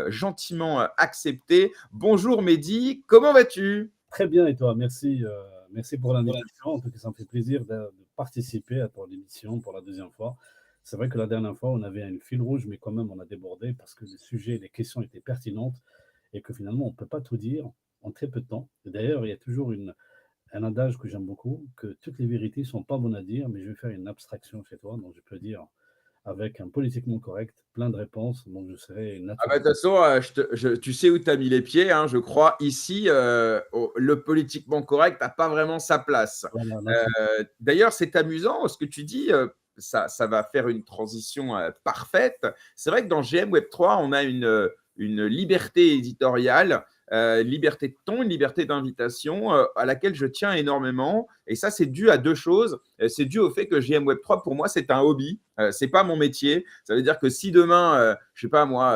gentiment accepté. Bonjour Mehdi, comment vas-tu? Très bien, et toi? Merci, merci pour l'invitation. En tout cas, ça me fait plaisir de participer à ton émission pour la deuxième fois. C'est vrai que la dernière fois, on avait une fil rouge, mais quand même, on a débordé parce que les sujets, les questions étaient pertinentes et que finalement, on ne peut pas tout dire en très peu de temps. Et d'ailleurs, il y a toujours un adage que j'aime beaucoup, que toutes les vérités ne sont pas bonnes à dire, mais je vais faire une abstraction chez toi. Donc, je peux dire avec un politiquement correct, plein de réponses, donc je serai Ah bah, de naturel. toute façon, tu sais où tu as mis les pieds, hein, je crois. Ici, le politiquement correct n'a pas vraiment sa place. Voilà, naturel. D'ailleurs, c'est amusant ce que tu dis. Ça va faire une transition parfaite. C'est vrai que dans GM Web3, on a une liberté éditoriale, liberté de ton, une liberté d'invitation à laquelle je tiens énormément. Et ça, c'est dû à deux choses. C'est dû au fait que GM Web3, pour moi, c'est un hobby. C'est pas mon métier. Ça veut dire que si demain, je sais pas moi,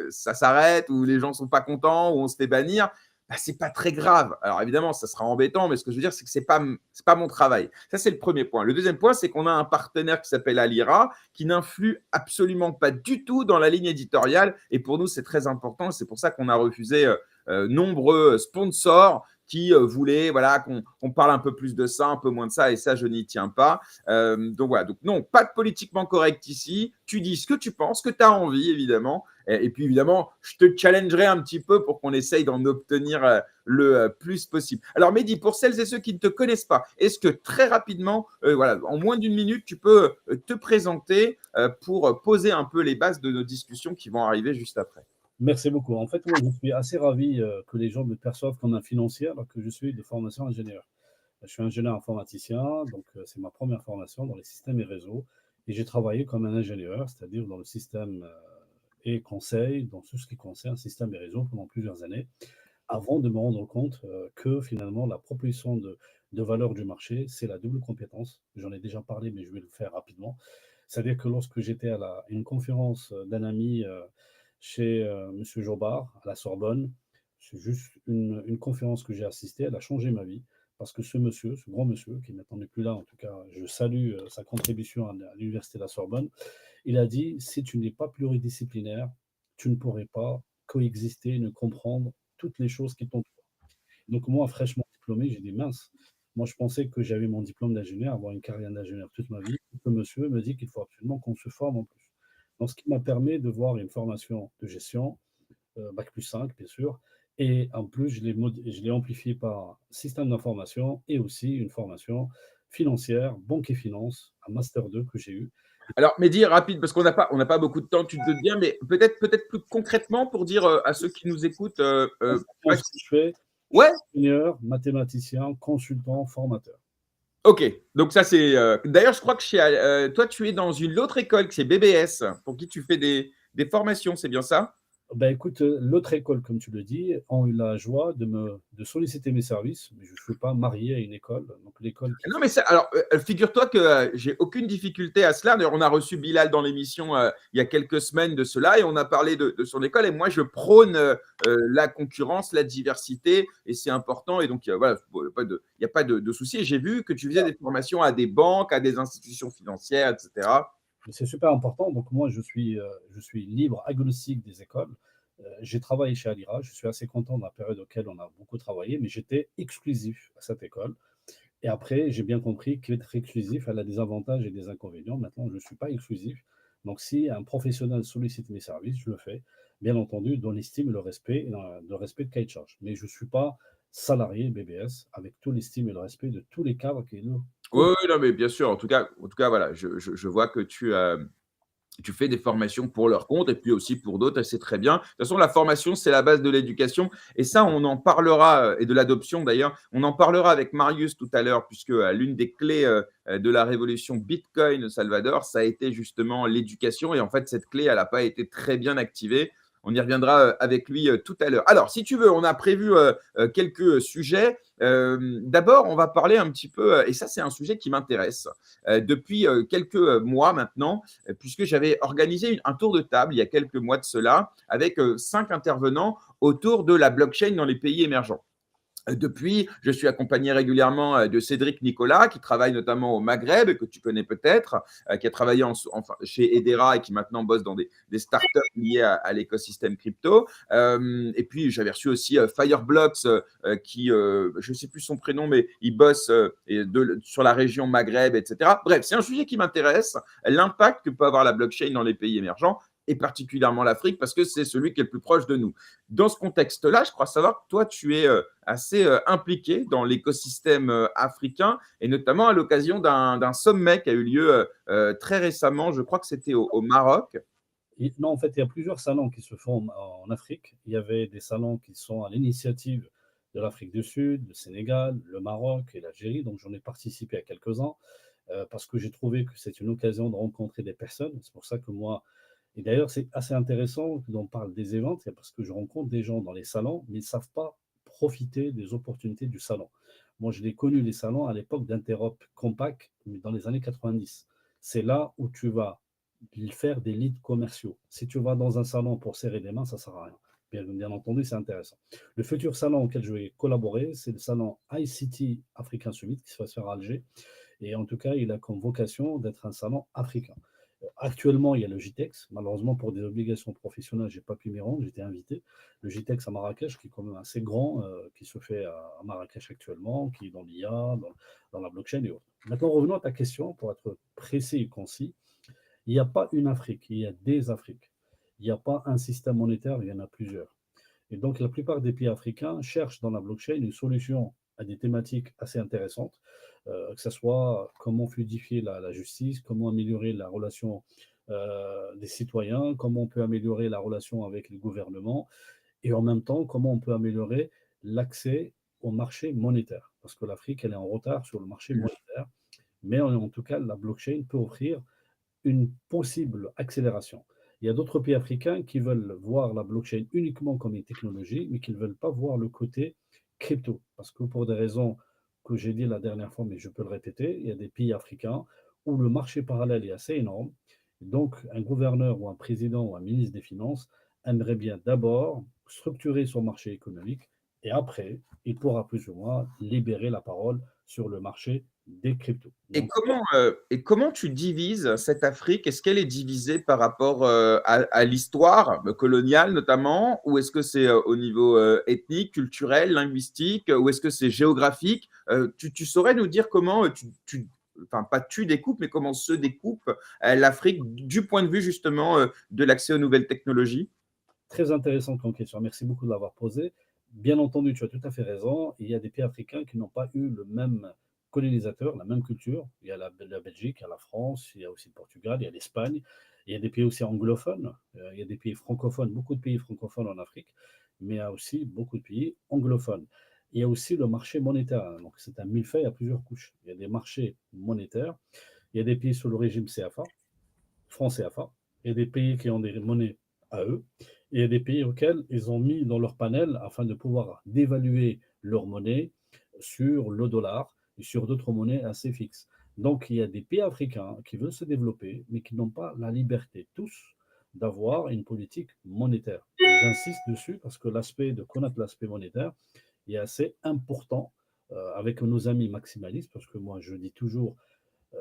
ça s'arrête ou les gens sont pas contents ou on se fait bannir, bah, c'est pas très grave. Alors évidemment, ça sera embêtant, mais ce que je veux dire, c'est que c'est pas mon travail. Ça, c'est le premier point. Le deuxième point, c'est qu'on a un partenaire qui s'appelle Alira, qui n'influe absolument pas du tout dans la ligne éditoriale. Et pour nous, c'est très important. C'est pour ça qu'on a refusé nombreux sponsors qui voulaient voilà, qu'on parle un peu plus de ça, un peu moins de ça, et ça, je n'y tiens pas. Donc voilà, donc non, pas de politiquement correct ici. Tu dis ce que tu penses, ce que tu as envie, évidemment. Et puis évidemment, je te challengerai un petit peu pour qu'on essaye d'en obtenir le plus possible. Alors Mehdi, pour celles et ceux qui ne te connaissent pas, est-ce que très rapidement, voilà, en moins d'une minute, tu peux te présenter pour poser un peu les bases de nos discussions qui vont arriver juste après? Merci beaucoup. En fait, moi, je suis assez ravi que les gens me perçoivent comme un financier alors que je suis de formation ingénieur. Je suis ingénieur informaticien, donc c'est ma première formation dans les systèmes et réseaux. Et j'ai travaillé comme un ingénieur, c'est-à-dire dans le système et conseil, dans tout ce qui concerne système et réseaux pendant plusieurs années, avant de me rendre compte que finalement, la proposition de valeur du marché, c'est la double compétence. J'en ai déjà parlé, mais je vais le faire rapidement. C'est-à-dire que lorsque j'étais à une conférence d'un ami chez M. Jobard à la Sorbonne. C'est juste une conférence que j'ai assistée, elle a changé ma vie parce que ce monsieur, ce grand monsieur, qui maintenant n'est plus là, en tout cas, je salue sa contribution à l'Université de la Sorbonne, il a dit, si tu n'es pas pluridisciplinaire, tu ne pourrais pas coexister, ne comprendre toutes les choses qui t'entourent. Donc moi, fraîchement diplômé, j'ai dit, mince, moi je pensais que j'avais mon diplôme d'ingénieur, avoir une carrière d'ingénieur toute ma vie. Le monsieur me dit qu'il faut absolument qu'on se forme en plus. Donc ce qui m'a permis de voir une formation de gestion, bac plus 5, bien sûr, et en plus je l'ai amplifié par système d'information et aussi une formation financière, banque et finance, un master 2 que j'ai eu. Alors, Mehdi, rapide, parce qu'on n'a pas beaucoup de temps, tu te doutes bien, mais peut-être plus concrètement pour dire à ceux qui nous écoutent. Exactement ce que je suis Ouais, ingénieur, mathématicien, consultant, formateur. ok. Donc ça, c'est. D'ailleurs, je crois que toi, tu es dans une autre école, qui c'est BBS, pour qui tu fais des formations, c'est bien ça? Ben écoute, l'autre école, comme tu le dis, ont eu la joie de solliciter mes services, mais je ne suis pas marié à une école. Donc l'école qui Non, mais alors, figure-toi que j'ai aucune difficulté à cela. D'ailleurs, on a reçu Bilal dans l'émission il y a quelques semaines de cela et on a parlé de son école. Et moi, je prône la concurrence, la diversité et c'est important. Et donc, voilà, il n'y a pas de souci. Et j'ai vu que tu faisais des formations à des banques, à des institutions financières, etc. c'est super important. Donc moi, je suis libre, agnostique des écoles. J'ai travaillé chez Alira. Je suis assez content de la période auquel on a beaucoup travaillé, mais j'étais exclusif à cette école. Et après, j'ai bien compris qu'être exclusif, elle a des avantages et des inconvénients. Maintenant, je ne suis pas exclusif. Donc, si un professionnel sollicite mes services, je le fais, bien entendu, dans l'estime et le respect de cahier de charge. Mais je ne suis pas salarié BBS avec tout l'estime et le respect de tous les cadres qui nous. Oui, oui, non, mais bien sûr. En tout cas voilà, je vois que tu fais des formations pour leur compte et puis aussi pour d'autres, et c'est très bien. De toute façon, la formation, c'est la base de l'éducation. Et ça, on en parlera, et de l'adoption d'ailleurs, on en parlera avec Marius tout à l'heure, puisque l'une des clés de la révolution Bitcoin au Salvador, ça a été justement l'éducation. Et en fait, cette clé, elle n'a pas été très bien activée. On y reviendra avec lui tout à l'heure. Alors, si tu veux, on a prévu quelques sujets. D'abord, on va parler un petit peu, et ça, c'est un sujet qui m'intéresse, depuis quelques mois maintenant, puisque j'avais organisé un tour de table il y a quelques mois de cela avec 5 intervenants autour de la blockchain dans les pays émergents. Depuis, je suis accompagné régulièrement de Cédric Nicolas, qui travaille notamment au Maghreb, que tu connais peut-être, qui a travaillé enfin, chez Edera et qui maintenant bosse dans des startups liées à l'écosystème crypto. Et puis, j'avais reçu aussi Fireblocks, qui, je ne sais plus son prénom, mais il bosse sur la région Maghreb, etc. Bref, c'est un sujet qui m'intéresse, l'impact que peut avoir la blockchain dans les pays émergents, et particulièrement l'Afrique, parce que c'est celui qui est le plus proche de nous. Dans ce contexte-là, je crois savoir que toi, tu es assez impliqué dans l'écosystème africain, et notamment à l'occasion d'un sommet qui a eu lieu très récemment, je crois que c'était au Maroc. Non, en fait, il y a plusieurs salons qui se font en Afrique. Il y avait des salons qui sont à l'initiative de l'Afrique du Sud, le Sénégal, le Maroc et l'Algérie. Donc, j'en ai participé à quelques-uns parce que j'ai trouvé que c'est une occasion de rencontrer des personnes. C'est pour ça que moi, et d'ailleurs, c'est assez intéressant que l'on parle des événements, parce que je rencontre des gens dans les salons, mais ils ne savent pas profiter des opportunités du salon. Moi, je l'ai connu, les salons, à l'époque d'Interop Compact, mais dans les années 90. C'est là où tu vas faire des leads commerciaux. Si tu vas dans un salon pour serrer des mains, ça ne sert à rien. Bien entendu, c'est intéressant. Le futur salon auquel je vais collaborer, c'est le salon ICT African Summit qui va se faire à Alger. Et en tout cas, il a comme vocation d'être un salon africain. Actuellement, il y a le GITEX. Malheureusement, pour des obligations professionnelles, je n'ai pas pu m'y rendre. J'étais invité. Le GITEX à Marrakech, qui est quand même assez grand, qui se fait à Marrakech actuellement, qui est dans l'IA, dans la blockchain et autres. Maintenant, revenons à ta question, pour être précis et concis. Il n'y a pas une Afrique, il y a des Afriques. Il n'y a pas un système monétaire, il y en a plusieurs. Et donc, la plupart des pays africains cherchent dans la blockchain une solution à des thématiques assez intéressantes, que ce soit comment fluidifier la justice, comment améliorer la relation des citoyens, comment on peut améliorer la relation avec les gouvernements, et en même temps, comment on peut améliorer l'accès au marché monétaire. Parce que l'Afrique, elle est en retard sur le marché monétaire, mais en tout cas, la blockchain peut offrir une possible accélération. Il y a d'autres pays africains qui veulent voir la blockchain uniquement comme une technologie, mais qui ne veulent pas voir le côté crypto. Parce que pour des raisons que j'ai dit la dernière fois, mais je peux le répéter, il y a des pays africains où le marché parallèle est assez énorme. Donc, un gouverneur ou un président ou un ministre des Finances aimerait bien d'abord structurer son marché économique et après, il pourra plus ou moins libérer la parole sur le marché des cryptos. Et Donc, comment tu divises cette Afrique? Est-ce qu'elle est divisée par rapport à l'histoire coloniale notamment, ou est-ce que c'est au niveau ethnique, culturel, linguistique, ou est-ce que c'est géographique? Tu saurais nous dire comment enfin pas tu découpes, mais comment se découpe l'Afrique du point de vue justement de l'accès aux nouvelles technologies? très intéressant comme question. Merci beaucoup de l'avoir posé. Bien entendu, tu as tout à fait raison. Il y a des pays africains qui n'ont pas eu le même colonisateur, la même culture. Il y a la Belgique, il y a la France, il y a aussi le Portugal, il y a l'Espagne. Il y a des pays aussi anglophones. Il y a des pays francophones, beaucoup de pays francophones en Afrique, mais il y a aussi beaucoup de pays anglophones. Il y a aussi le marché monétaire. Donc, c'est un millefeuille à plusieurs couches. Il y a des marchés monétaires. Il y a des pays sous le régime CFA, franc CFA. Il y a des pays qui ont des monnaies à eux. Et il y a des pays auxquels ils ont mis dans leur panel afin de pouvoir dévaluer leur monnaie sur le dollar et sur d'autres monnaies assez fixes. Donc, il y a des pays africains qui veulent se développer, mais qui n'ont pas la liberté, tous, d'avoir une politique monétaire. Et j'insiste dessus parce que l'aspect de connaître l'aspect monétaire est assez important avec nos amis maximalistes, parce que moi, je dis toujours,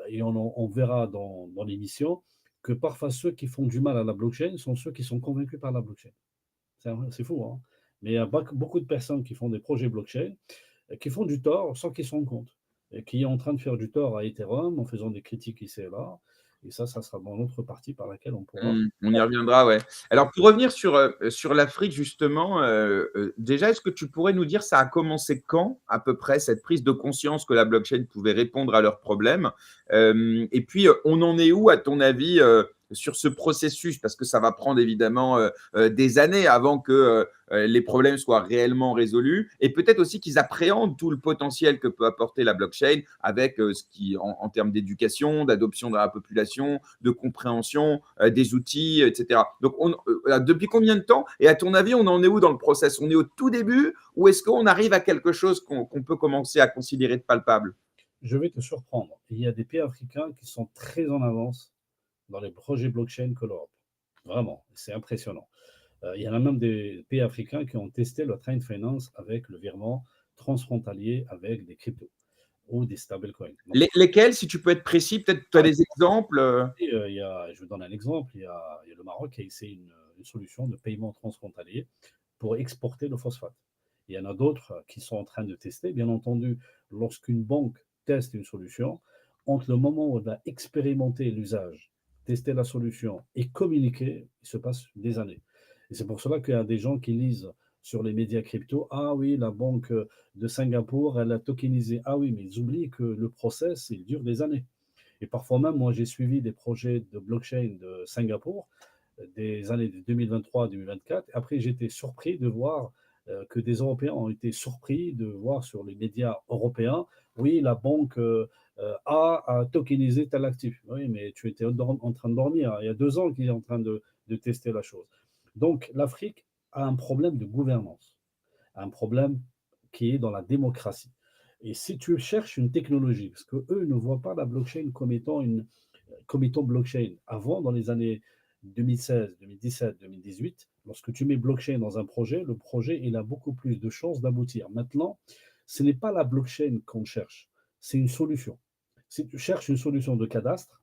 et on verra dans l'émission, que parfois ceux qui font du mal à la blockchain sont ceux qui sont convaincus par la blockchain. C'est fou, hein. Mais il y a beaucoup de personnes qui font des projets blockchain, qui font du tort sans qu'ils se rendent compte, et qui est en train de faire du tort à Ethereum en faisant des critiques ici et là. Et ça sera dans l'autre partie par laquelle on pourra. On y reviendra, ouais. Alors, pour revenir sur l'Afrique, justement, déjà, est-ce que tu pourrais nous dire, ça a commencé quand, à peu près, cette prise de conscience que la blockchain pouvait répondre à leurs problèmes? Et puis, on en est où, à ton avis, sur ce processus? Parce que ça va prendre évidemment des années avant que les problèmes soient réellement résolus, et peut-être aussi qu'ils appréhendent tout le potentiel que peut apporter la blockchain avec ce qui, en termes d'éducation, d'adoption dans la population, de compréhension des outils, etc. Donc, depuis combien de temps? Et à ton avis, on en est où dans le process? On est au tout début, ou est-ce qu'on arrive à quelque chose qu'on peut commencer à considérer de palpable? Je vais te surprendre. Il y a des pays africains qui sont très en avance dans les projets blockchain que l'Europe. Vraiment, c'est impressionnant. Il y en a même des pays africains qui ont testé le train finance avec le virement transfrontaliers avec des cryptos ou des stablecoins. Donc, Lesquels, si tu peux être précis, peut-être tu as des exemples je vous donne un exemple, il y a le Maroc qui a essayé une solution de paiement transfrontalier pour exporter le phosphate. Il y en a d'autres qui sont en train de tester. Bien entendu, lorsqu'une banque teste une solution, entre le moment où elle va expérimenter l'usage, tester la solution et communiquer, il se passe des années. Et c'est pour cela qu'il y a des gens qui lisent sur les médias crypto, ah oui, la banque de Singapour, elle a tokenisé. Ah oui, mais ils oublient que le process, il dure des années. Et parfois même, moi, j'ai suivi des projets de blockchain de Singapour des années 2023 2024. Après, j'étais surpris de voir que des Européens ont été surpris de voir sur les médias européens, oui, la banque a tokenisé tel actif. Oui, mais tu étais en train de dormir. Il y a 2 ans qu'il est en train de tester la chose. Donc, l'Afrique a un problème de gouvernance, un problème qui est dans la démocratie. Et si tu cherches une technologie, parce qu'eux ne voient pas la blockchain comme étant blockchain. Avant, dans les années 2016, 2017, 2018, lorsque tu mets blockchain dans un projet, le projet il a beaucoup plus de chances d'aboutir. Maintenant, ce n'est pas la blockchain qu'on cherche, c'est une solution. Si tu cherches une solution de cadastre,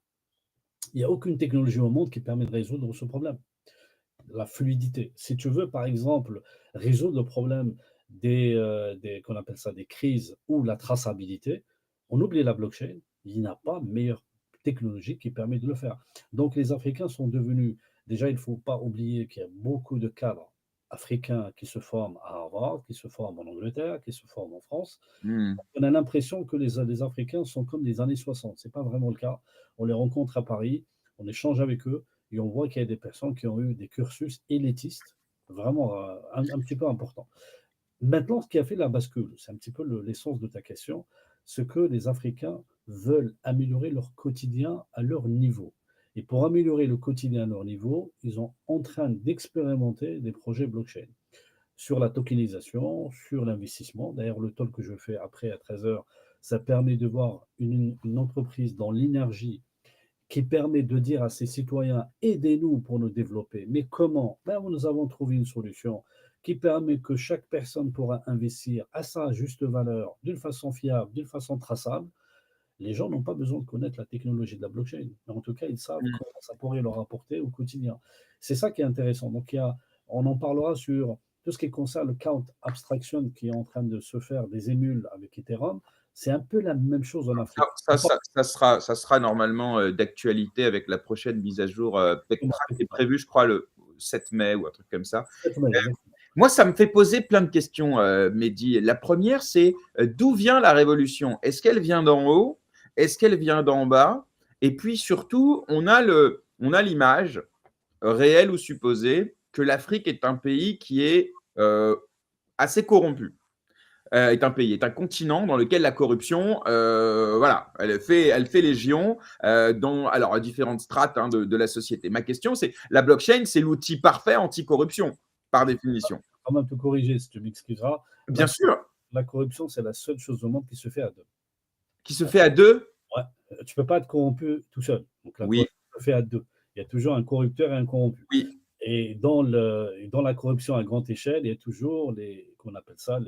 il n'y a aucune technologie au monde qui permet de résoudre ce problème. La fluidité. Si tu veux, par exemple, résoudre le problème qu'on appelle ça des crises ou la traçabilité, on oublie la blockchain, il n'y a pas meilleure technologie qui permet de le faire. Donc les Africains sont devenus, déjà il ne faut pas oublier qu'il y a beaucoup de cadres africains qui se forment à Harvard, qui se forment en Angleterre, qui se forment en France. Hmm. On a l'impression que les Africains sont comme des années 60. Ce n'est pas vraiment le cas. On les rencontre à Paris, on échange avec eux et on voit qu'il y a des personnes qui ont eu des cursus élitistes, vraiment un petit peu importants. Maintenant, ce qui a fait la bascule, c'est un petit peu l'essence de ta question, c'est que les Africains veulent améliorer leur quotidien à leur niveau. Et pour améliorer le quotidien à leur niveau, ils sont en train d'expérimenter des projets blockchain sur la tokenisation, sur l'investissement. D'ailleurs, le talk que je fais après à 13 heures, ça permet de voir une entreprise dans l'énergie qui permet de dire à ses citoyens, aidez-nous pour nous développer. Mais comment? Ben, nous avons trouvé une solution qui permet que chaque personne pourra investir à sa juste valeur, d'une façon fiable, d'une façon traçable. Les gens n'ont pas besoin de connaître la technologie de la blockchain, mais en tout cas, ils savent Hmm. comment ça pourrait leur apporter au quotidien. C'est ça qui est intéressant. Donc, on en parlera sur tout ce qui concerne le count abstraction qui est en train de se faire des émules avec Ethereum. C'est un peu la même chose en Afrique. Ça sera normalement d'actualité avec la prochaine mise à jour Pectra qui est Exactement. prévue, je crois, le 7 mai ou un truc comme ça. Exactement. Moi, ça me fait poser plein de questions, Mehdi. La première, c'est d'où vient la révolution? Est-ce qu'elle vient d'en haut? Est-ce qu'elle vient d'en bas? Et puis surtout, on a l'image réelle ou supposée que l'Afrique est un pays qui est assez corrompu. Est un pays, est un continent dans lequel la corruption, voilà, elle fait légion dans alors différentes strates de la société. Ma question, c'est la blockchain, c'est l'outil parfait anticorruption par définition. Quand même te corriger, si tu m'excuseras. Bien sûr, La corruption, c'est la seule chose au monde qui se fait à deux. qui se fait à deux. Ouais. Tu ne peux pas être corrompu tout seul. Donc la Oui, corruption se fait à deux. Il y a toujours un corrupteur et un corrompu. oui. Et dans la corruption à grande échelle, il y a toujours qu'on appelle ça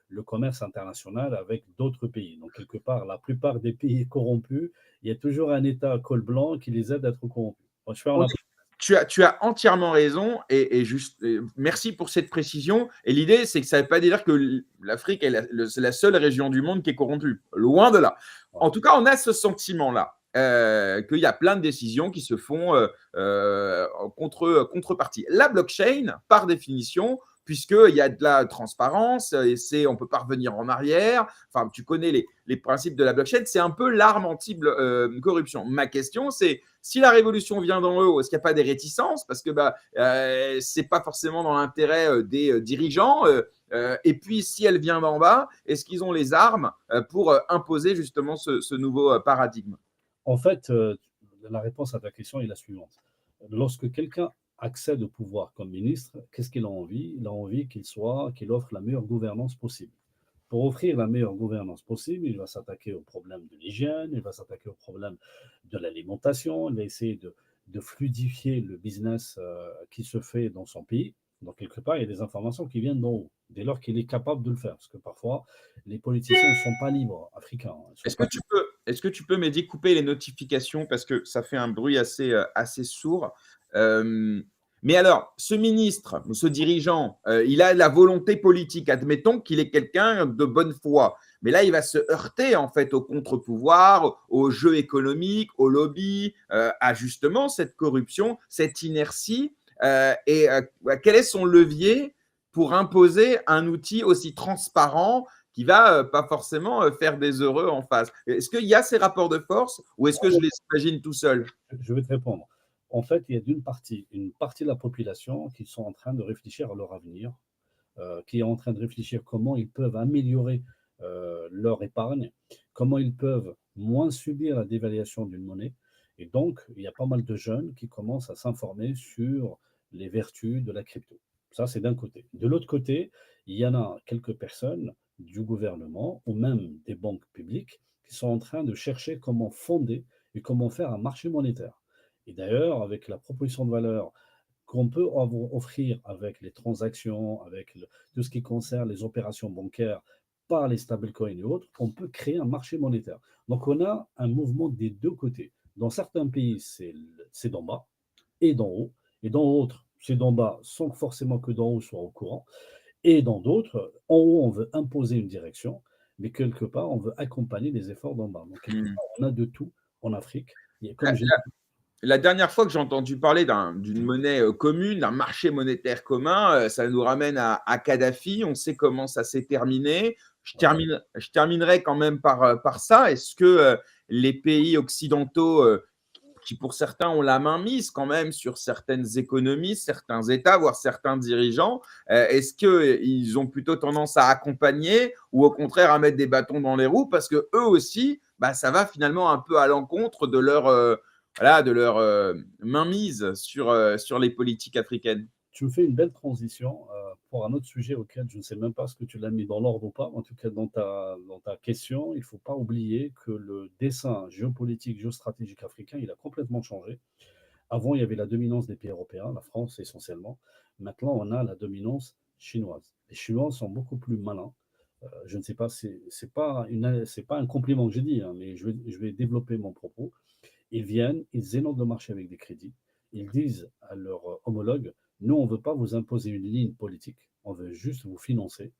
le commerce international avec d'autres pays. Donc, quelque part, la plupart des pays corrompus, il y a toujours un État col blanc qui les aide à être corrompus. Bon, je fais On en est- tu as entièrement raison et juste merci pour cette précision. Et l'idée, c'est que ça ne veut pas dire que l'Afrique est c'est la seule région du monde qui est corrompue. Loin de là. En tout cas, on a ce sentiment-là. Qu'il y a plein de décisions qui se font en contrepartie. La blockchain, par définition, puisqu'il y a de la transparence et on ne peut pas revenir en arrière, enfin, tu connais les principes de la blockchain, c'est un peu l'arme anti-corruption. Ma question, c'est si la révolution vient d'en haut, est-ce qu'il n'y a pas des réticences? Parce que ce n'est pas forcément dans l'intérêt des dirigeants. Et puis, si elle vient d'en bas, est-ce qu'ils ont les armes pour imposer justement ce nouveau paradigme? En fait, la réponse à ta question est la suivante. Lorsque quelqu'un accède au pouvoir comme ministre, qu'est-ce qu'il a envie? Il a envie qu'il offre la meilleure gouvernance possible. Pour offrir la meilleure gouvernance possible, il va s'attaquer au problème de l'hygiène, il va s'attaquer au problème de l'alimentation, il va essayer de fluidifier le business qui se fait dans son pays. Donc, quelque part, il y a des informations qui viennent d'en haut, dès lors qu'il est capable de le faire. Parce que parfois, les politiciens ne sont pas libres, africains. Ils sont pas... Est-ce que tu peux m'aider couper les notifications parce que ça fait un bruit assez sourd. Euh, mais alors, ce ministre, ce dirigeant, il a la volonté politique. Admettons qu'il est quelqu'un de bonne foi. Mais là, il va se heurter en fait au contre-pouvoir, au jeu économique, au lobby, à justement cette corruption, cette inertie. Quel est son levier pour imposer un outil aussi transparent qui va pas forcément faire des heureux en face. Est-ce qu'il y a ces rapports de force ou est-ce que je les imagine tout seul? Je vais te répondre. En fait, il y a une partie de la population qui sont en train de réfléchir à leur avenir, qui est en train de réfléchir comment ils peuvent améliorer leur épargne, comment ils peuvent moins subir la dévaluation d'une monnaie. Et donc, il y a pas mal de jeunes qui commencent à s'informer sur les vertus de la crypto. Ça, c'est d'un côté. De l'autre côté, il y en a quelques personnes du gouvernement ou même des banques publiques qui sont en train de chercher comment fonder et comment faire un marché monétaire. Et d'ailleurs, avec la proposition de valeur qu'on peut offrir avec les transactions, avec tout ce qui concerne les opérations bancaires par les stablecoins et autres, on peut créer un marché monétaire. Donc on a un mouvement des deux côtés. Dans certains pays, c'est d'en bas et d'en haut, et dans d'autres, c'est d'en bas sans forcément que d'en haut soit au courant, et dans d'autres, en haut, on veut imposer une direction, mais quelque part, on veut accompagner les efforts d'en bas. Donc quelque Hmm. part, on a de tout en Afrique. La, Comme j'ai la dernière fois que j'ai entendu parler d'une monnaie commune, d'un marché monétaire commun, ça nous ramène à Kadhafi. On sait comment ça s'est terminé. Je terminerai quand même par ça. Est-ce que les pays occidentaux qui pour certains ont la main mise quand même sur certaines économies, certains États, voire certains dirigeants, est-ce qu'ils ont plutôt tendance à accompagner ou au contraire à mettre des bâtons dans les roues parce que eux aussi, bah, ça va finalement un peu à l'encontre de leur mainmise sur les politiques africaines? Tu me fais une belle transition pour un autre sujet auquel je ne sais même pas ce que tu l'as mis dans l'ordre ou pas. En tout cas, dans ta question, il ne faut pas oublier que le dessin géopolitique, géostratégique africain, il a complètement changé. Avant, il y avait la dominance des pays européens, la France essentiellement. Maintenant, on a la dominance chinoise. Les Chinois sont beaucoup plus malins. Je ne sais pas, c'est pas un compliment que j'ai dit, hein, mais je vais développer mon propos. Ils viennent, ils inondent le marché avec des crédits. Ils disent à leurs homologues, nous, on ne veut pas vous imposer une ligne politique, on veut juste vous financer,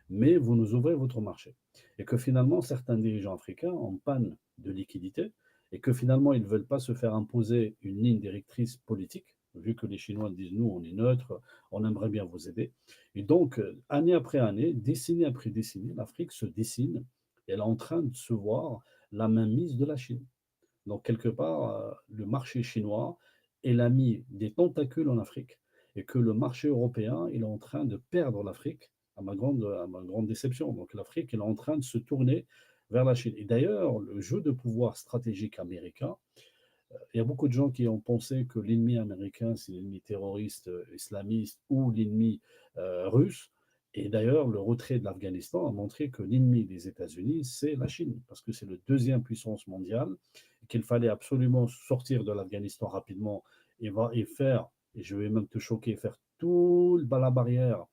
mais vous nous ouvrez votre marché. Et que finalement, certains dirigeants africains en panne de liquidité, et que finalement, ils ne veulent pas se faire imposer une ligne directrice politique, vu que les Chinois disent, nous, on est neutre, on aimerait bien vous aider. Et donc, année après année, décennie après décennie, l'Afrique se dessine, et elle est en train de se voir la mainmise de la Chine. Donc, quelque part, le marché chinois, il a mis des tentacules en Afrique et que le marché européen, il est en train de perdre l'Afrique, à ma grande déception. Donc, l'Afrique, elle est en train de se tourner vers la Chine. Et d'ailleurs, le jeu de pouvoir stratégique américain, il y a beaucoup de gens qui ont pensé que l'ennemi américain, c'est l'ennemi terroriste islamiste ou l'ennemi russe. Et d'ailleurs, le retrait de l'Afghanistan a montré que l'ennemi des États-Unis, c'est la Chine, parce que c'est la deuxième puissance mondiale, et qu'il fallait absolument sortir de l'Afghanistan rapidement et faire, et je vais même te choquer, faire tout la barrière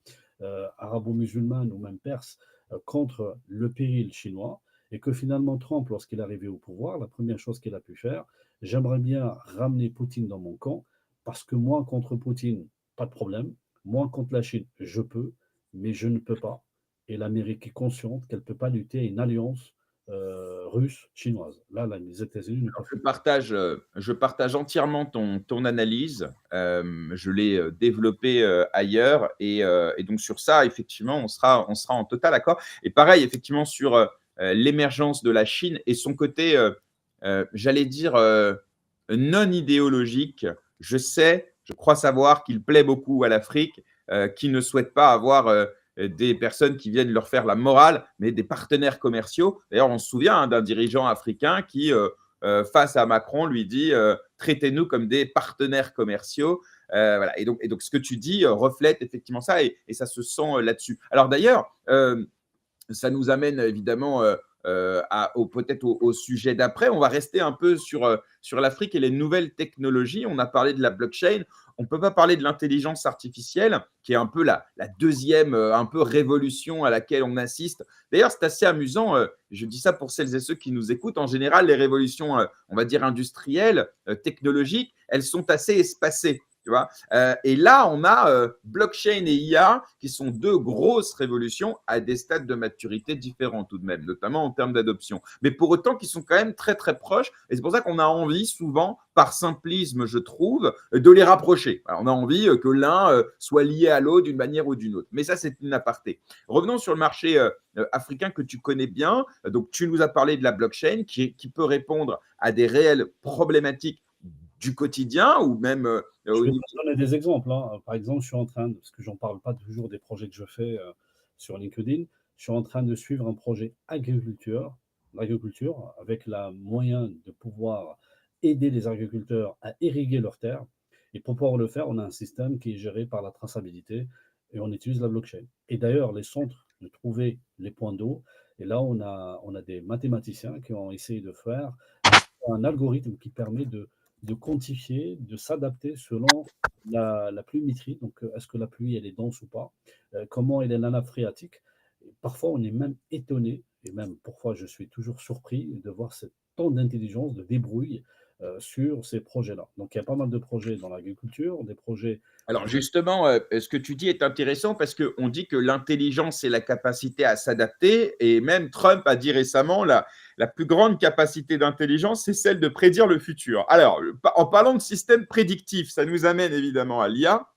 arabo-musulmane ou même perse contre le péril chinois, et que finalement Trump, lorsqu'il est arrivé au pouvoir, la première chose qu'il a pu faire, j'aimerais bien ramener Poutine dans mon camp, parce que moi, contre Poutine, pas de problème. Moi, contre la Chine, je peux, mais je ne peux pas. Et l'Amérique est consciente qu'elle ne peut pas lutter à une alliance russe-chinoise. Là, les États-Unis ne peuvent Je partage entièrement ton analyse. Je l'ai développée ailleurs. Et donc, sur ça, effectivement, on sera en total accord. Et pareil, effectivement, sur l'émergence de la Chine et son côté, j'allais dire, non idéologique. Je crois savoir qu'il plaît beaucoup à l'Afrique, qui ne souhaite pas avoir des personnes qui viennent leur faire la morale, mais des partenaires commerciaux. D'ailleurs, on se souvient d'un dirigeant africain qui, face à Macron, lui dit traitez-nous comme des partenaires commerciaux. Voilà. Et donc, ce que tu dis reflète effectivement ça et ça se sent là-dessus. Alors d'ailleurs, ça nous amène évidemment peut-être au sujet d'après. On va rester un peu sur l'Afrique et les nouvelles technologies. On a parlé de la blockchain. on peut pas parler de l'intelligence artificielle, qui est un peu la deuxième un peu révolution à laquelle on assiste. D'ailleurs, c'est assez amusant, je dis ça pour celles et ceux qui nous écoutent, en général, les révolutions, on va dire industrielles, technologiques, elles sont assez espacées. Tu vois. Et là, on a blockchain et IA qui sont deux grosses révolutions à des stades de maturité différents tout de même, notamment en termes d'adoption. Mais pour autant, qui sont quand même très très proches. Et c'est pour ça qu'on a envie souvent, par simplisme, je trouve, de les rapprocher. Alors, on a envie que l'un soit lié à l'autre d'une manière ou d'une autre. Mais ça, c'est une aparté. Revenons sur le marché africain que tu connais bien. Donc, tu nous as parlé de la blockchain qui peut répondre à des réelles problématiques du quotidien ou même Je au vais niveau. te donner des exemples, hein. Par exemple, je suis en train, parce que j'en parle pas toujours des projets que je fais sur LinkedIn, je suis en train de suivre un projet agriculture, avec la moyen de pouvoir aider les agriculteurs à irriguer leurs terres. Et pour pouvoir le faire, on a un système qui est géré par la traçabilité et on utilise la blockchain. Et d'ailleurs, les centres de trouver les points d'eau. Et là, on a des mathématiciens qui ont essayé de faire un algorithme qui permet de quantifier, de s'adapter selon la pluviométrie. Donc, est-ce que la pluie, elle est dense ou pas? Comment elle est la nappe phréatique? Et parfois, on est même étonné, et même parfois, je suis toujours surpris de voir ce temps d'intelligence, de débrouille sur ces projets-là. Donc, il y a pas mal de projets dans l'agriculture, des projets Alors justement, ce que tu dis est intéressant parce qu'on dit que l'intelligence, c'est la capacité à s'adapter et même Trump a dit récemment la plus grande capacité d'intelligence, c'est celle de prédire le futur. Alors, en parlant de système prédictif, ça nous amène évidemment à l'IA,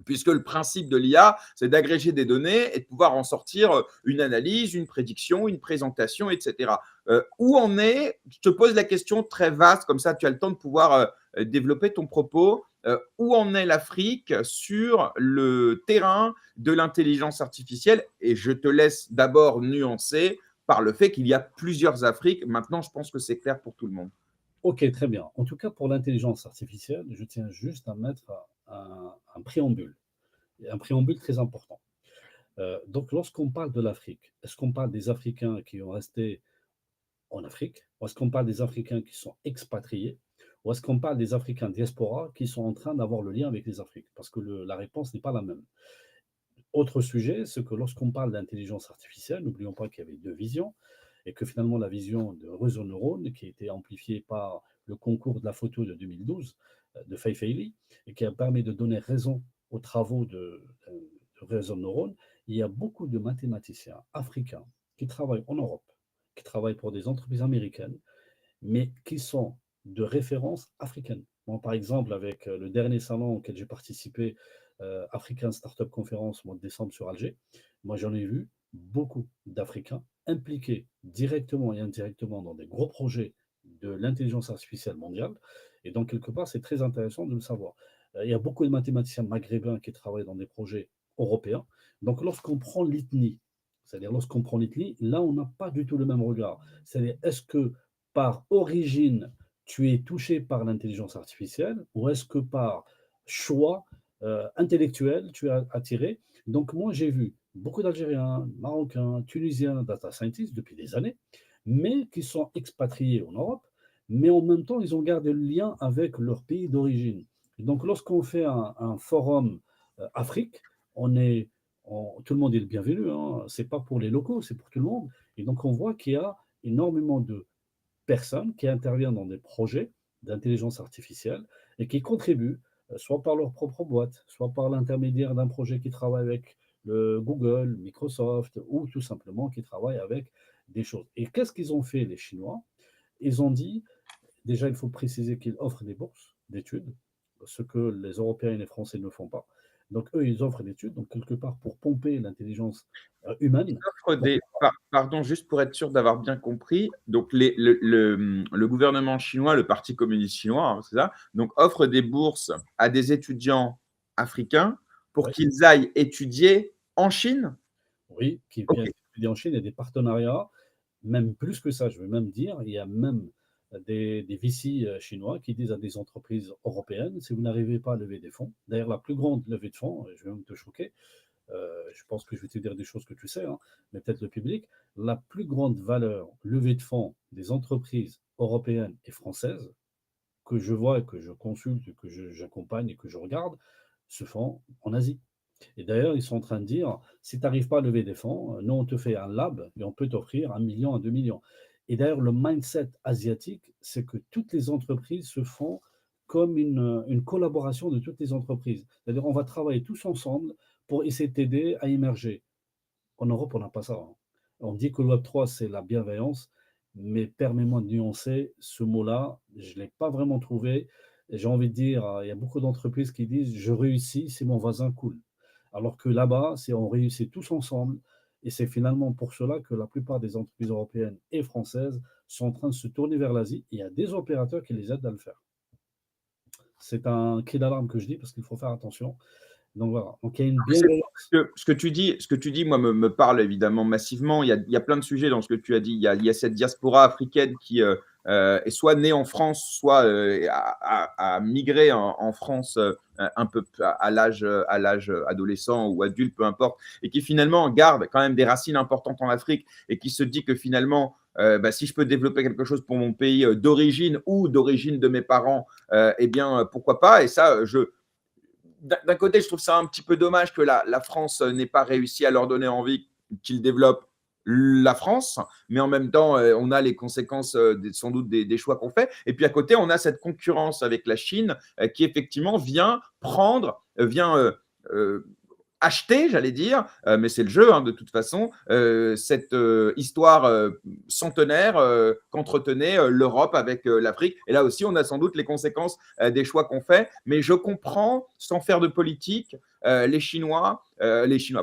puisque le principe de l'IA, c'est d'agréger des données et de pouvoir en sortir une analyse, une prédiction, une présentation, etc. Où en est, je te pose la question très vaste, comme ça tu as le temps de pouvoir développer ton propos, où en est l'Afrique sur le terrain de l'intelligence artificielle? Et je te laisse d'abord nuancer par le fait qu'il y a plusieurs Afriques. Maintenant, je pense que c'est clair pour tout le monde. Ok, très bien. En tout cas, pour l'intelligence artificielle, je tiens juste à mettre un préambule très important. Donc, lorsqu'on parle de l'Afrique, est-ce qu'on parle des Africains qui ont resté en Afrique? Ou est-ce qu'on parle des Africains qui sont expatriés? Ou est-ce qu'on parle des Africains diaspora qui sont en train d'avoir le lien avec les Afriques? Parce que la réponse n'est pas la même. Autre sujet, c'est que lorsqu'on parle d'intelligence artificielle, n'oublions pas qu'il y avait deux visions et que finalement la vision de réseau neurone, qui a été amplifiée par le concours de la photo de 2012 de Fei Fei et qui a permis de donner raison aux travaux de réseau neurone, il y a beaucoup de mathématiciens africains qui travaillent en Europe, qui travaillent pour des entreprises américaines, mais qui sont de référence africaine. Moi, par exemple, avec le dernier salon auquel j'ai participé, African Startup Conference, au mois de décembre sur Alger, moi j'en ai vu beaucoup d'Africains impliqués directement et indirectement dans des gros projets de l'intelligence artificielle mondiale. Et donc, quelque part, c'est très intéressant de le savoir. Il y a beaucoup de mathématiciens maghrébins qui travaillent dans des projets européens. Donc, lorsqu'on prend l'ethnie, c'est-à-dire lorsqu'on prend l'ethnie, là, on n'a pas du tout le même regard. C'est-à-dire, est-ce que par origine, tu es touché par l'intelligence artificielle ou est-ce que par choix intellectuel, tu es attiré? Donc moi, j'ai vu beaucoup d'Algériens, Marocains, Tunisiens, data scientists depuis des années, mais qui sont expatriés en Europe, mais en même temps, ils ont gardé le lien avec leur pays d'origine. Donc lorsqu'on fait un forum Afrique, tout le monde est le bienvenu, hein. Ce n'est pas pour les locaux, c'est pour tout le monde. Et donc on voit qu'il y a énormément de personnes qui interviennent dans des projets d'intelligence artificielle et qui contribuent, soit par leur propre boîte, soit par l'intermédiaire d'un projet qui travaille avec le Google, Microsoft, ou tout simplement qui travaille avec des choses. Et qu'est-ce qu'ils ont fait, les Chinois? Ils ont dit, déjà, il faut préciser qu'ils offrent des bourses d'études, ce que les Européens et les Français ne font pas. Donc, eux, ils offrent des études, donc quelque part pour pomper l'intelligence humaine. Pardon, juste pour être sûr d'avoir bien compris, donc le gouvernement chinois, le Parti communiste chinois, hein, c'est ça, donc offre des bourses à des étudiants africains pour Ouais. qu'ils aillent étudier en Chine. Oui, qui Ok. vient étudier en Chine, il y a des partenariats, même plus que ça, je veux même dire, il y a même des VC chinois qui disent à des entreprises européennes, si vous n'arrivez pas à lever des fonds, d'ailleurs la plus grande levée de fonds, je vais même te choquer, je pense que je vais te dire des choses que tu sais, hein, mais peut-être le public, la plus grande valeur levée de fonds des entreprises européennes et françaises, que je vois et que je consulte, j'accompagne et que je regarde, se font en Asie. Et d'ailleurs, ils sont en train de dire, si tu n'arrives pas à lever des fonds, nous, on te fait un lab et on peut t'offrir 1 million à 2 millions. Et d'ailleurs, le mindset asiatique, c'est que toutes les entreprises se font comme une collaboration de toutes les entreprises. C'est-à-dire, on va travailler tous ensemble pour essayer de t'aider à émerger. En Europe, on n'a pas ça, hein. On dit que le Web3, c'est la bienveillance, mais permets-moi de nuancer ce mot-là. Je ne l'ai pas vraiment trouvé. Et j'ai envie de dire, il y a beaucoup d'entreprises qui disent, je réussis si mon voisin coule. Alors que là-bas, c'est on réussit tous ensemble. Et c'est finalement pour cela que la plupart des entreprises européennes et françaises sont en train de se tourner vers l'Asie. Il y a des opérateurs qui les aident à le faire. C'est un cri d'alarme que je dis parce qu'il faut faire attention. Donc voilà. Donc il y a une bienveillance. Ce que tu dis, moi, me parle évidemment massivement. Il y a plein de sujets dans ce que tu as dit. Il y a cette diaspora africaine qui est soit née en France, soit a migré en France un peu à l'âge adolescent ou adulte, peu importe, et qui finalement garde quand même des racines importantes en Afrique et qui se dit que finalement, si je peux développer quelque chose pour mon pays d'origine ou d'origine de mes parents, eh bien, pourquoi pas. Et ça, d'un côté, je trouve ça un petit peu dommage que la France n'ait pas réussi à leur donner envie qu'ils développent la France, mais en même temps, on a les conséquences sans doute des choix qu'on fait. Et puis à côté, on a cette concurrence avec la Chine qui effectivement vient prendre, vient acheter, j'allais dire, mais c'est le jeu hein, de toute façon, cette histoire centenaire qu'entretenait l'Europe avec l'Afrique. Et là aussi, on a sans doute les conséquences des choix qu'on fait. Mais je comprends, sans faire de politique, les Chinois,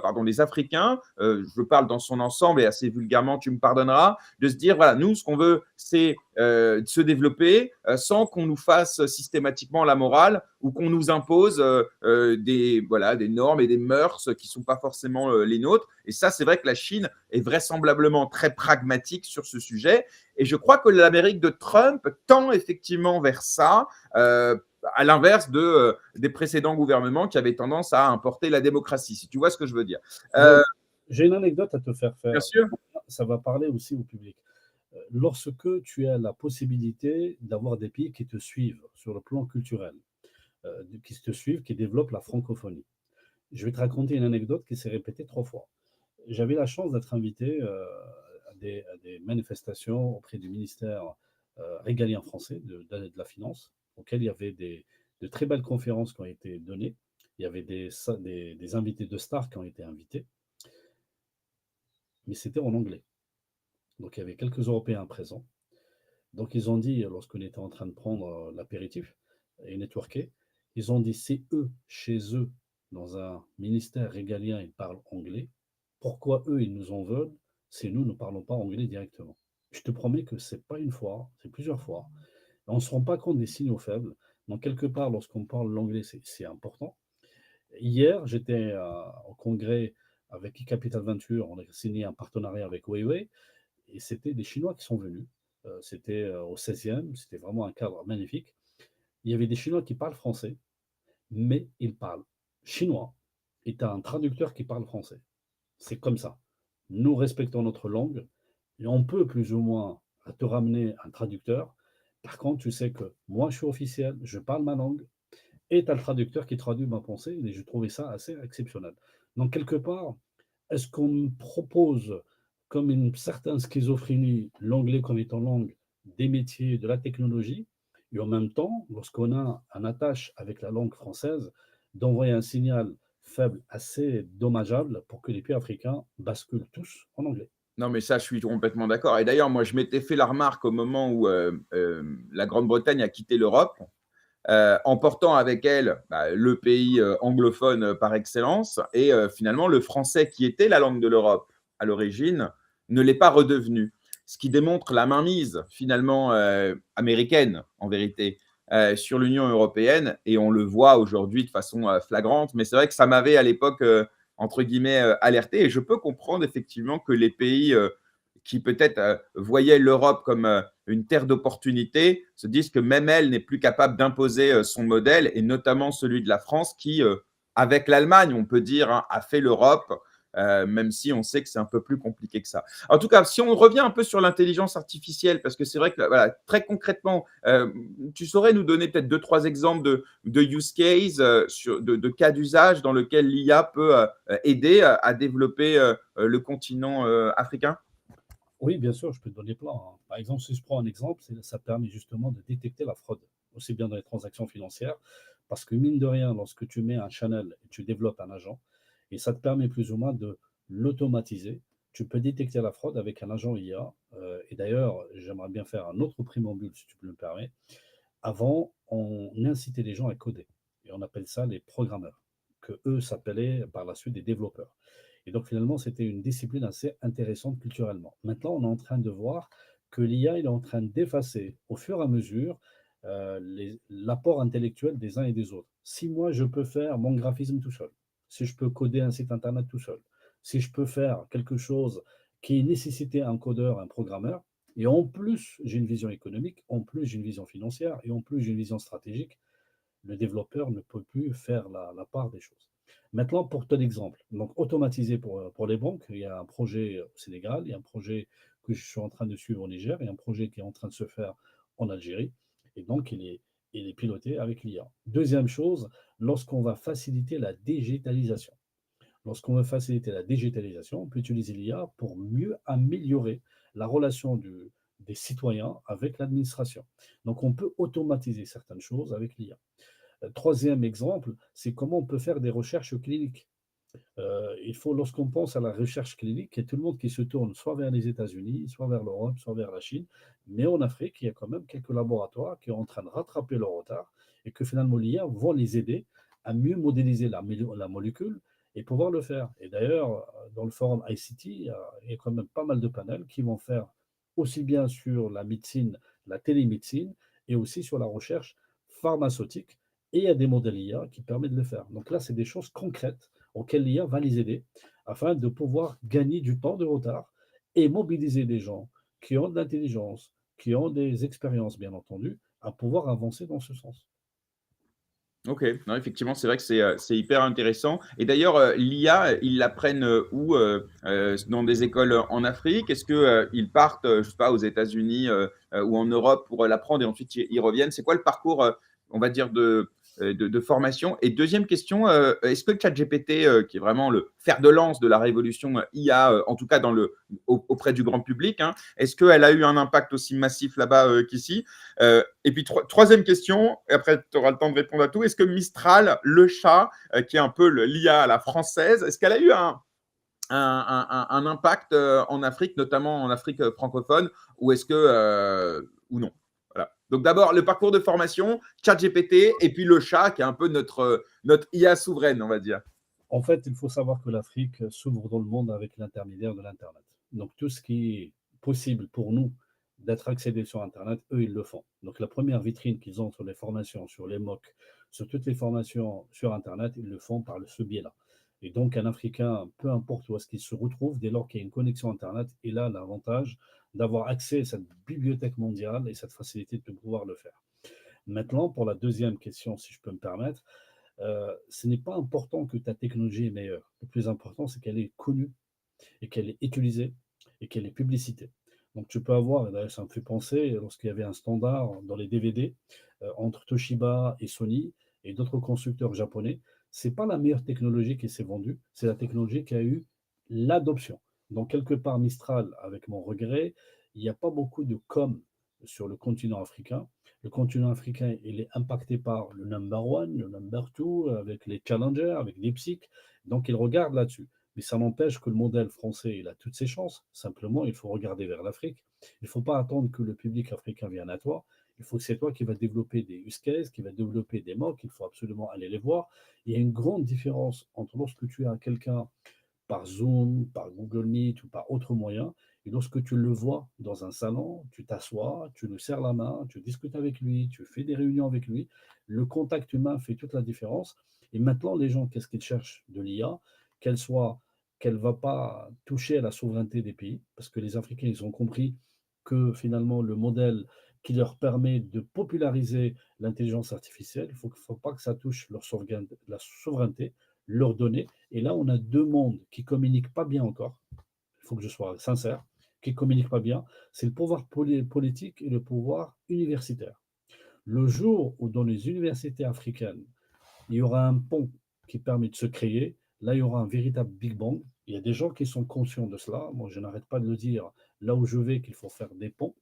pardon, les Africains, je parle dans son ensemble et assez vulgairement, tu me pardonneras, de se dire, voilà, nous, ce qu'on veut, c'est se développer sans qu'on nous fasse systématiquement la morale ou qu'on nous impose des normes et des mœurs qui ne sont pas forcément les nôtres. Et ça, c'est vrai que la Chine est vraisemblablement très pragmatique sur ce sujet. Et je crois que l'Amérique de Trump tend effectivement vers ça, à l'inverse des précédents gouvernements qui avaient tendance à importer la démocratie, si tu vois ce que je veux dire. J'ai une anecdote à te faire Bien faire. sûr. Ça va parler aussi au public. Lorsque tu as la possibilité d'avoir des pays qui te suivent sur le plan culturel, qui te suivent, qui développent la francophonie. Je vais te raconter une anecdote qui s'est répétée 3 fois. J'avais la chance d'être invité à des manifestations auprès du ministère régalien français de la Finance, auquel il y avait de très belles conférences qui ont été données. Il y avait des invités de stars qui ont été invités, mais c'était en anglais. Donc il y avait quelques Européens présents. Donc ils ont dit, lorsqu'on était en train de prendre l'apéritif et networker, ils ont dit, c'est eux, chez eux, dans un ministère régalien, ils parlent anglais. Pourquoi eux, ils nous en veulent si nous ne parlons pas anglais directement? Je te promets que c'est pas une fois, c'est plusieurs fois. On ne se rend pas compte des signaux faibles. Donc quelque part, lorsqu'on parle l'anglais, c'est important. Hier, j'étais au congrès avec Capital Venture, on a signé un partenariat avec Weiwei, et c'était des Chinois qui sont venus. C'était au 16e, c'était vraiment un cadre magnifique. Il y avait des Chinois qui parlent français, mais ils parlent chinois, et tu as un traducteur qui parle français. C'est comme ça. Nous respectons notre langue, et on peut plus ou moins te ramener un traducteur. Par contre, tu sais que moi, je suis officiel, je parle ma langue, et tu as le traducteur qui traduit ma pensée, et je trouvais ça assez exceptionnel. Donc, quelque part, est-ce qu'on me propose, comme une certaine schizophrénie, l'anglais comme étant langue des métiers, de la technologie, et en même temps, lorsqu'on a un attache avec la langue française, d'envoyer un signal faible assez dommageable pour que les pays africains basculent tous en anglais. Non, mais ça, je suis complètement d'accord. Et d'ailleurs, moi, je m'étais fait la remarque au moment où la Grande-Bretagne a quitté l'Europe, emportant avec elle le pays anglophone par excellence. Et finalement, le français, qui était la langue de l'Europe à l'origine, ne l'est pas redevenu. Ce qui démontre la mainmise, finalement, américaine, en vérité, sur l'Union européenne. Et on le voit aujourd'hui de façon flagrante. Mais c'est vrai que ça m'avait à l'époque, entre guillemets, alerté. Et je peux comprendre effectivement que les pays qui peut-être voyaient l'Europe comme une terre d'opportunités se disent que même elle n'est plus capable d'imposer son modèle, et notamment celui de la France qui, avec l'Allemagne, on peut dire, hein, a fait l'Europe même si on sait que c'est un peu plus compliqué que ça. En tout cas, si on revient un peu sur l'intelligence artificielle, parce que c'est vrai que voilà, très concrètement, tu saurais nous donner peut-être deux, trois exemples de use case, de cas d'usage dans lequel l'IA peut aider à développer le continent africain? Oui, bien sûr, je peux te donner plein, hein. Par exemple, si je prends un exemple, ça permet justement de détecter la fraude, aussi bien dans les transactions financières, parce que mine de rien, lorsque tu mets un channel et tu développes un agent, et ça te permet plus ou moins de l'automatiser, tu peux détecter la fraude avec un agent IA. Et d'ailleurs, j'aimerais bien faire un autre préambule, si tu peux me permettre. Avant, on incitait les gens à coder, et on appelle ça les programmeurs, que eux s'appelaient par la suite des développeurs. Et donc finalement, c'était une discipline assez intéressante culturellement. Maintenant, on est en train de voir que l'IA est en train d'effacer au fur et à mesure l'apport intellectuel des uns et des autres. Si moi, je peux faire mon graphisme tout seul, si je peux coder un site internet tout seul, si je peux faire quelque chose qui nécessitait un codeur, un programmeur, et en plus, j'ai une vision économique, en plus, j'ai une vision financière, et en plus, j'ai une vision stratégique, le développeur ne peut plus faire la part des choses. Maintenant, pour ton exemple, donc automatisé pour les banques, il y a un projet au Sénégal, il y a un projet que je suis en train de suivre au Niger, il y a un projet qui est en train de se faire en Algérie, et donc il est piloté avec l'IA. Deuxième chose, lorsqu'on va faciliter la digitalisation. Lorsqu'on veut faciliter la digitalisation, on peut utiliser l'IA pour mieux améliorer la relation des citoyens avec l'administration. Donc, on peut automatiser certaines choses avec l'IA. Troisième exemple, c'est comment on peut faire des recherches cliniques. Il faut, lorsqu'on pense à la recherche clinique, il y a tout le monde qui se tourne soit vers les États-Unis, soit vers l'Europe, soit vers la Chine. Mais en Afrique, il y a quand même quelques laboratoires qui sont en train de rattraper leur retard et que finalement l'IA vont les aider à mieux modéliser la molécule et pouvoir le faire. Et d'ailleurs, dans le forum ICT, il y a quand même pas mal de panels qui vont faire aussi bien sur la médecine, la télémédecine et aussi sur la recherche pharmaceutique. Et il y a des modèles IA qui permettent de le faire. Donc là, c'est des choses concrètes auxquelles l'IA va les aider afin de pouvoir gagner du temps de retard et mobiliser des gens qui ont de l'intelligence, qui ont des expériences, bien entendu, à pouvoir avancer dans ce sens. OK. Non, effectivement, c'est vrai que c'est hyper intéressant et d'ailleurs, l'IA, ils l'apprennent, où? Dans des écoles, en Afrique? Est-ce que, ils partent, je sais pas, aux États-Unis, ou en Europe pour, l'apprendre et ensuite ils reviennent? C'est quoi le parcours, on va dire de formation? Et deuxième question, est-ce que ChatGPT, qui est vraiment le fer de lance de la révolution, IA, en tout cas auprès du grand public, hein, est-ce qu'elle a eu un impact aussi massif là-bas, qu'ici? Et puis troisième question, et après tu auras le temps de répondre à tout. Est-ce que Mistral, le chat, qui est un peu l'IA à la française, est-ce qu'elle a eu un impact en Afrique, notamment en Afrique francophone, ou est-ce que ou non? Voilà. Donc d'abord le parcours de formation, ChatGPT, et puis le chat qui est un peu notre IA souveraine, on va dire. En fait, il faut savoir que l'Afrique s'ouvre dans le monde avec l'intermédiaire de l'Internet. Donc tout ce qui est possible pour nous d'être accédé sur Internet, eux, ils le font. Donc la première vitrine qu'ils ont sur les formations, sur les MOOC, sur toutes les formations sur Internet, ils le font par ce biais-là. Et donc un Africain, peu importe où est-ce qu'il se retrouve, dès lors qu'il y a une connexion Internet, il a l'avantage d'avoir accès à cette bibliothèque mondiale et cette facilité de pouvoir le faire. Maintenant, pour la deuxième question, si je peux me permettre, ce n'est pas important que ta technologie est meilleure. Le plus important, c'est qu'elle est connue et qu'elle est utilisée et qu'elle est publicitée. Donc tu peux avoir, et d'ailleurs ça me fait penser, lorsqu'il y avait un standard dans les DVD entre Toshiba et Sony et d'autres constructeurs japonais, c'est pas la meilleure technologie qui s'est vendue, c'est la technologie qui a eu l'adoption. Donc quelque part Mistral, avec mon regret, il n'y a pas beaucoup de com sur le continent africain. Le continent africain, il est impacté par le number one, le number two, avec les challengers, avec DeepSeek. Donc il regarde là-dessus. Mais ça n'empêche que le modèle français, il a toutes ses chances. Simplement, il faut regarder vers l'Afrique. Il ne faut pas attendre que le public africain vienne à toi. Il faut que c'est toi qui vas développer des use cases, qui va développer des mots, qu'il faut absolument aller les voir. Il y a une grande différence entre lorsque tu as quelqu'un par Zoom, par Google Meet ou par autre moyen, et lorsque tu le vois dans un salon, tu t'assois, tu lui serres la main, tu discutes avec lui, tu fais des réunions avec lui, le contact humain fait toute la différence. Et maintenant, les gens, qu'est-ce qu'ils cherchent de l'IA? Qu'elle soit, qu'elle ne va pas toucher à la souveraineté des pays, parce que les Africains, ils ont compris que finalement, le modèle qui leur permet de populariser l'intelligence artificielle, il ne faut pas que ça touche leur la souveraineté. leur donner. Et là, on a deux mondes qui ne communiquent pas bien encore. Il faut que je sois sincère, qui ne communiquent pas bien. C'est le pouvoir politique et le pouvoir universitaire. Le jour où dans les universités africaines, il y aura un pont qui permet de se créer, là, il y aura un véritable Big Bang. Il y a des gens qui sont conscients de cela. Moi, je n'arrête pas de le dire là où je vais qu'il faut faire des ponts.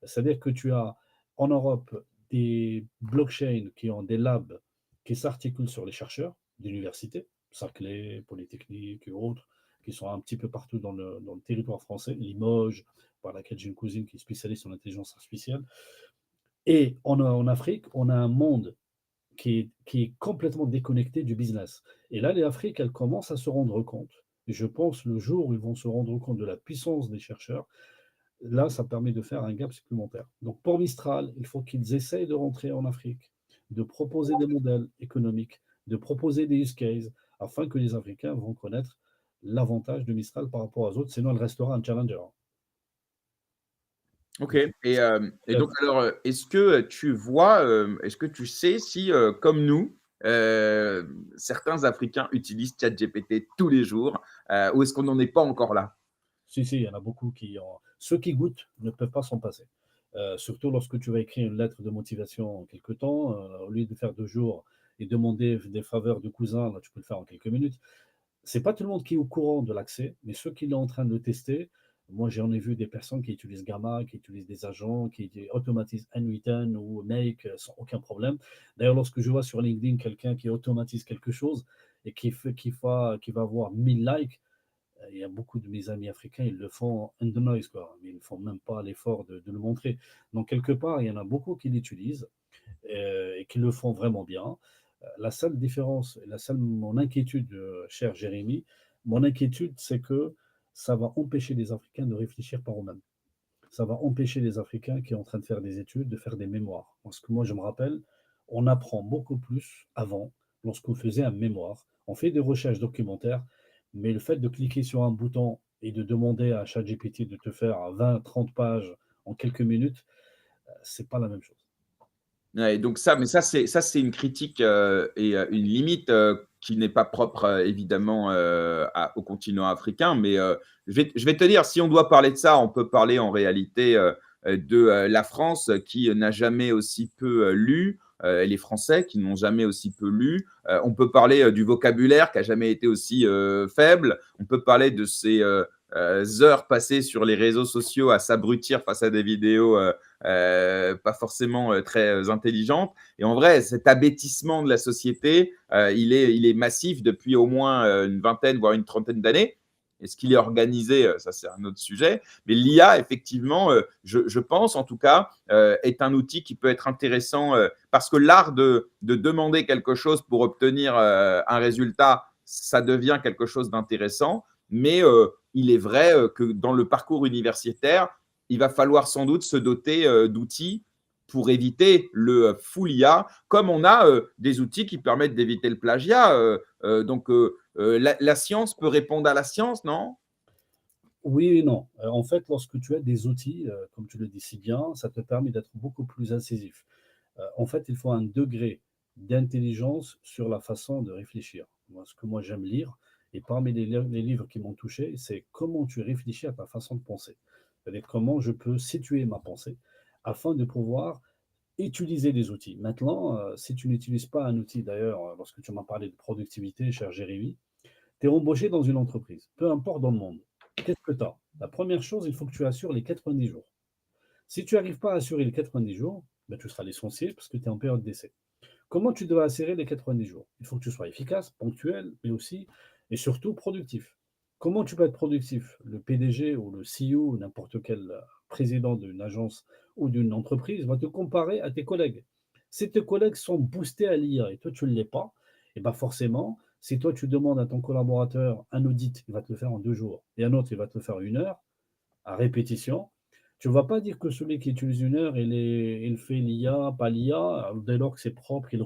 C'est-à-dire que tu as en Europe des blockchains qui ont des labs qui s'articulent sur les chercheurs d'universités, Saclay, Polytechnique et autres, qui sont un petit peu partout dans le territoire français, Limoges, par laquelle j'ai une cousine qui est spécialiste en intelligence artificielle. Et en Afrique, on a un monde qui est complètement déconnecté du business. Et là, les Afriques, elles commencent à se rendre compte. Et je pense le jour où ils vont se rendre compte de la puissance des chercheurs, là, ça permet de faire un gap supplémentaire. Donc, pour Mistral, il faut qu'ils essayent de rentrer en Afrique, de proposer des modèles économiques, de proposer des use cases, afin que les Africains vont connaître l'avantage de Mistral par rapport aux autres. Sinon, elle restera un challenger. OK. Et donc alors, est-ce que tu vois, est-ce que tu sais si, comme nous, certains Africains utilisent ChatGPT tous les jours, ou est-ce qu'on n'en est pas encore là? Si, si, il y en a beaucoup qui ont. Ceux qui goûtent ne peuvent pas s'en passer. Surtout lorsque tu vas écrire une lettre de motivation en quelque temps, au lieu de faire 2 jours et demander des faveurs de cousins, là, tu peux le faire en quelques minutes. C'est pas tout le monde qui est au courant de l'accès, mais ceux qui sont en train de le tester, moi j'en ai vu des personnes qui utilisent Gamma, qui utilisent des agents, qui automatisent N8N ou Make sans aucun problème. D'ailleurs, lorsque je vois sur LinkedIn quelqu'un qui automatise quelque chose et qui va avoir 1000 likes, il y a beaucoup de mes amis africains, ils le font in the noise, quoi. Mais ils ne font même pas l'effort de le montrer. Donc, quelque part, il y en a beaucoup qui l'utilisent et qui le font vraiment bien. La seule différence, mon inquiétude, cher Jérémy, mon inquiétude, c'est que ça va empêcher les Africains de réfléchir par eux-mêmes. Ça va empêcher les Africains qui sont en train de faire des études de faire des mémoires. Parce que moi, je me rappelle, on apprend beaucoup plus avant, lorsqu'on faisait un mémoire. On fait des recherches documentaires, mais le fait de cliquer sur un bouton et de demander à ChatGPT de te faire 20, 30 pages en quelques minutes, c'est pas la même chose. Ouais, donc ça, mais ça c'est une critique, et une limite, qui n'est pas propre, évidemment, au continent africain. Mais, je vais te dire, si on doit parler de ça, on peut parler en réalité, de, la France qui n'a jamais aussi peu, lu, et les Français qui n'ont jamais aussi peu lu. On peut parler, du vocabulaire qui a jamais été aussi, faible. On peut parler de ces, heures passées sur les réseaux sociaux à s'abrutir face à des vidéos, pas forcément très intelligente. Et en vrai, cet abêtissement de la société, il est massif depuis au moins une vingtaine, voire une trentaine d'années. Est-ce qu'il est organisé? Ça, c'est un autre sujet. Mais l'IA, effectivement, je pense en tout cas, est un outil qui peut être intéressant parce que l'art de demander quelque chose pour obtenir un résultat, ça devient quelque chose d'intéressant. Mais il est vrai que dans le parcours universitaire, il va falloir sans doute se doter d'outils pour éviter le full IA, comme on a des outils qui permettent d'éviter le plagiat. Donc, la science peut répondre à la science, non? Oui et non. En fait, lorsque tu as des outils, comme tu le dis si bien, ça te permet d'être beaucoup plus incisif. En fait, il faut un degré d'intelligence sur la façon de réfléchir. Moi, ce que moi j'aime lire, et parmi les livres qui m'ont touché, c'est comment tu réfléchis à ta façon de penser. C'est-à-dire comment je peux situer ma pensée afin de pouvoir utiliser des outils. Maintenant, si tu n'utilises pas un outil, d'ailleurs, lorsque tu m'as parlé de productivité, cher Jérémy, tu es embauché dans une entreprise, peu importe dans le monde. Qu'est-ce que tu as? La première chose, il faut que tu assures les 90 jours. Si tu n'arrives pas à assurer les 90 jours, ben, tu seras licencié parce que tu es en période d'essai. Comment tu dois assurer les 90 jours? Il faut que tu sois efficace, ponctuel, mais aussi et surtout productif. Comment tu peux être productif? Le PDG ou le CEO, ou n'importe quel président d'une agence ou d'une entreprise va te comparer à tes collègues. Si tes collègues sont boostés à l'IA et toi tu ne l'es pas, et ben forcément, si toi tu demandes à ton collaborateur un audit, il va te le faire en 2 jours, et un autre, il va te le faire 1 heure, à répétition, tu ne vas pas dire que celui qui utilise 1 heure, il fait l'IA, pas l'IA, dès lors que c'est propre, il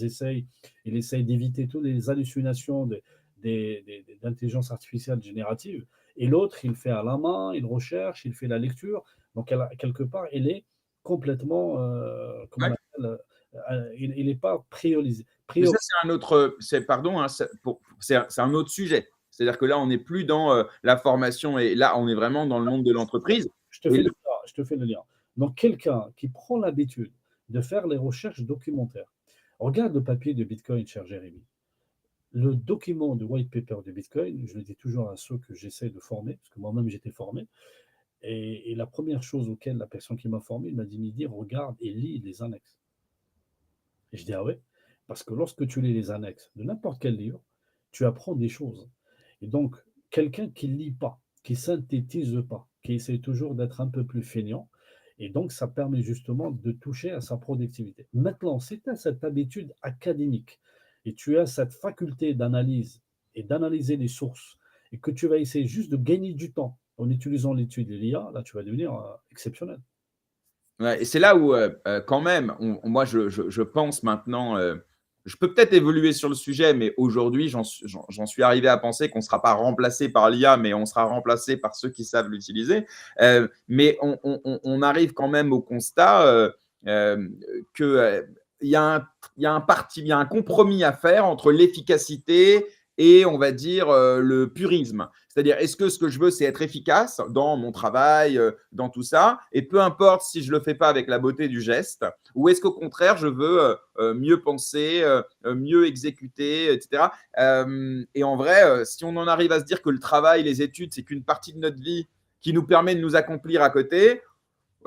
essaye d'éviter toutes les hallucinations d'intelligence artificielle générative. Et l'autre, il fait à la main, il recherche, il fait la lecture. Donc, quelque part, elle est complètement, comment on Ouais. appelle, Il n'est pas priorisé. Mais ça, c'est un autre, pardon, hein, c'est un autre sujet. C'est-à-dire que là, on n'est plus dans la formation et là, on est vraiment dans le monde de l'entreprise. Je te fais le lien. Donc, quelqu'un qui prend l'habitude de faire les recherches documentaires, regarde le papier de Bitcoin, cher Jérémy. Le document de white paper de Bitcoin, je le dis toujours à ceux que j'essaie de former, parce que moi-même j'étais formé, et la première chose auquel la personne qui m'a formé, il m'a dit, Mehdi, regarde et lis les annexes. Et je dis, ah ouais, parce que lorsque tu lis les annexes de n'importe quel livre, tu apprends des choses. Et donc, quelqu'un qui ne lit pas, qui ne synthétise pas, qui essaie toujours d'être un peu plus feignant, et donc ça permet justement de toucher à sa productivité. Maintenant, si tu as cette habitude académique et tu as cette faculté d'analyse et d'analyser les sources, et que tu vas essayer juste de gagner du temps en utilisant l'étude de l'IA, là, tu vas devenir exceptionnel. Ouais, et c'est là où, quand même, moi, je pense maintenant, je peux peut-être évoluer sur le sujet, mais aujourd'hui, j'en suis arrivé à penser qu'on ne sera pas remplacé par l'IA, mais on sera remplacé par ceux qui savent l'utiliser. Mais on arrive quand même au constat qu'il y a il y a un compromis à faire entre l'efficacité et, on va dire, le purisme. C'est-à-dire, est-ce que ce que je veux, c'est être efficace dans mon travail, dans tout ça, et peu importe si je ne le fais pas avec la beauté du geste, ou est-ce qu'au contraire, je veux mieux penser, mieux exécuter, etc. Et en vrai, si on en arrive à se dire que le travail, les études, c'est qu'une partie de notre vie qui nous permet de nous accomplir à côté,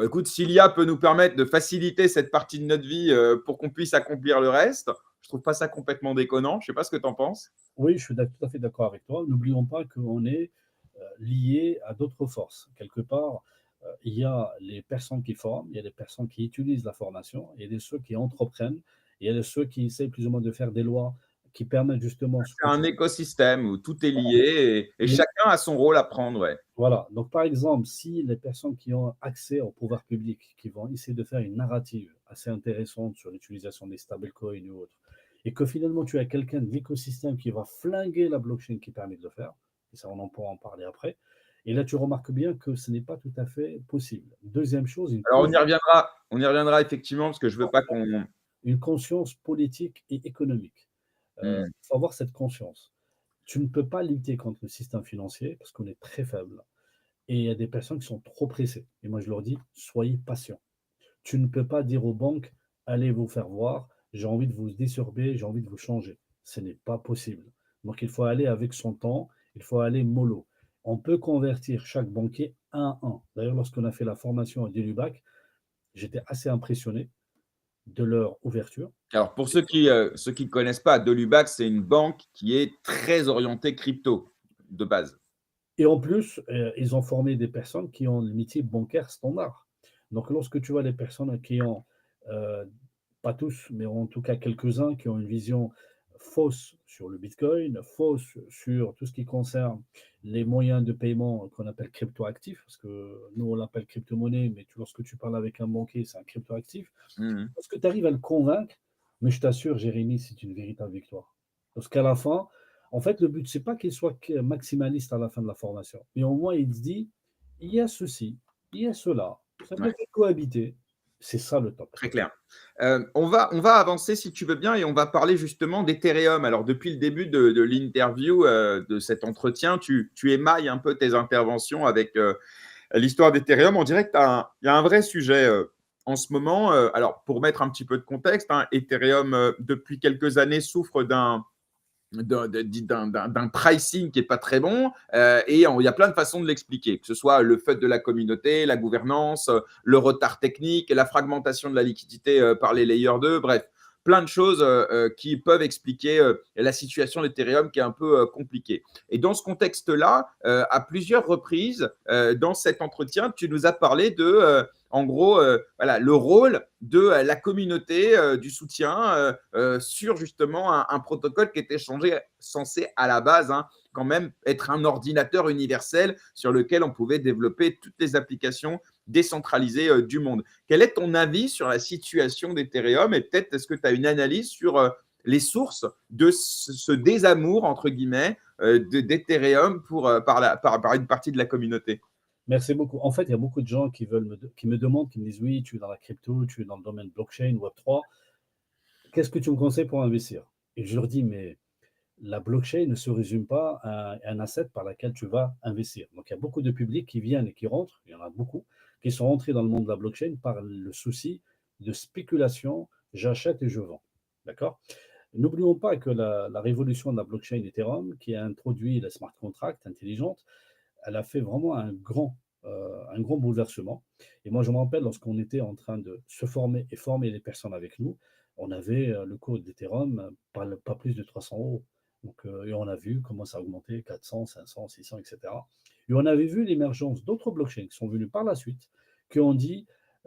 écoute, si l'IA peut nous permettre de faciliter cette partie de notre vie pour qu'on puisse accomplir le reste, je ne trouve pas ça complètement déconnant. Je ne sais pas ce que tu en penses. Oui, je suis tout à fait d'accord avec toi. N'oublions pas qu'on est lié à d'autres forces. Quelque part, il y a les personnes qui forment, il y a les personnes qui utilisent la formation, il y a ceux qui entreprennent, il y a ceux qui essaient plus ou moins de faire des lois qui permettent justement ce C'est que un écosystème où tout est lié et Mais- chacun a son rôle à prendre. Ouais. voilà. Donc, par exemple, si les personnes qui ont accès au pouvoir public, qui vont essayer de faire une narrative assez intéressante sur l'utilisation des stablecoins ou autres, et que finalement tu as quelqu'un de l'écosystème qui va flinguer la blockchain qui permet de le faire, et ça on en pourra en parler après, et là tu remarques bien que ce n'est pas tout à fait possible. Deuxième chose, Alors on y reviendra effectivement parce que je veux pas qu'on. une conscience politique et économique. Il faut avoir cette conscience. Tu ne peux pas lutter contre le système financier parce qu'on est très faible. Et il y a des personnes qui sont trop pressées. Et moi, je leur dis, soyez patients. Tu ne peux pas dire aux banques, allez vous faire voir, j'ai envie de vous désorber, j'ai envie de vous changer. Ce n'est pas possible. Donc, il faut aller avec son temps, il faut aller mollo. On peut convertir chaque banquier un à un. D'ailleurs, lorsqu'on a fait la formation à Delubac, j'étais assez impressionné de leur ouverture. Alors pour ceux qui connaissent pas, Dolubac, c'est une banque qui est très orientée crypto de base. Et en plus, ils ont formé des personnes qui ont le métier bancaire standard. Donc, lorsque tu vois les personnes qui ont, euh, pas tous, mais en tout cas quelques-uns, qui ont une vision fausse sur le Bitcoin, fausse sur tout ce qui concerne les moyens de paiement qu'on appelle cryptoactifs, parce que nous, on l'appelle crypto-monnaie, mais lorsque tu parles avec un banquier, c'est un cryptoactif. Mmh. Lorsque tu arrives à le convaincre, mais je t'assure, Jérémy, c'est une véritable victoire. Parce qu'à la fin, en fait, le but, c'est pas qu'il soit maximaliste à la fin de la formation, mais au moins il se dit, il y a ceci, il y a cela, ça peut Ouais, cohabiter. C'est ça le top. très clair. On va avancer si tu veux bien et on va parler justement d'Ethereum. Alors depuis le début de l'interview, de cet entretien, tu émailles un peu tes interventions avec l'histoire d'Ethereum. On dirait qu'il y a un vrai sujet en ce moment. Alors pour mettre un petit peu de contexte, hein, Ethereum depuis quelques années souffre d'un pricing qui n'est pas très bon. Et il y a plein de façons de l'expliquer, que ce soit le fait de la communauté, la gouvernance, le retard technique, la fragmentation de la liquidité par les layers 2, bref, plein de choses qui peuvent expliquer la situation d'Ethereum qui est un peu compliquée. Et dans ce contexte-là, à plusieurs reprises, dans cet entretien, tu nous as parlé de, en gros, voilà, le rôle de la communauté, du soutien sur justement un protocole qui était censé à la base quand même être un ordinateur universel sur lequel on pouvait développer toutes les applications décentralisées du monde. Quel est ton avis sur la situation d'Ethereum et peut-être est-ce que tu as une analyse sur les sources de ce désamour, entre guillemets, d'Ethereum par une partie de la communauté? Merci beaucoup. En fait, il y a beaucoup de gens qui me demandent, qui me disent oui, tu es dans la crypto, tu es dans le domaine blockchain, Web3. qu'est-ce que tu me conseilles pour investir? Et je leur dis, mais la blockchain ne se résume pas à un asset par lequel tu vas investir. Donc, il y a beaucoup de publics qui viennent et qui rentrent, il y en a beaucoup, qui sont rentrés dans le monde de la blockchain par le souci de spéculation, j'achète et je vends. D'accord? N'oublions pas que la révolution de la blockchain Ethereum, qui a introduit les smart contracts intelligentes, elle a fait vraiment un grand bouleversement. Et moi, je me rappelle, lorsqu'on était en train de se former et former les personnes avec nous, on avait le code d'Ethereum pas plus de 300 euros. Donc, et on a vu comment ça a augmenté, 400, 500, 600, etc. Et on avait vu l'émergence d'autres blockchains qui sont venus par la suite, qui ont dit,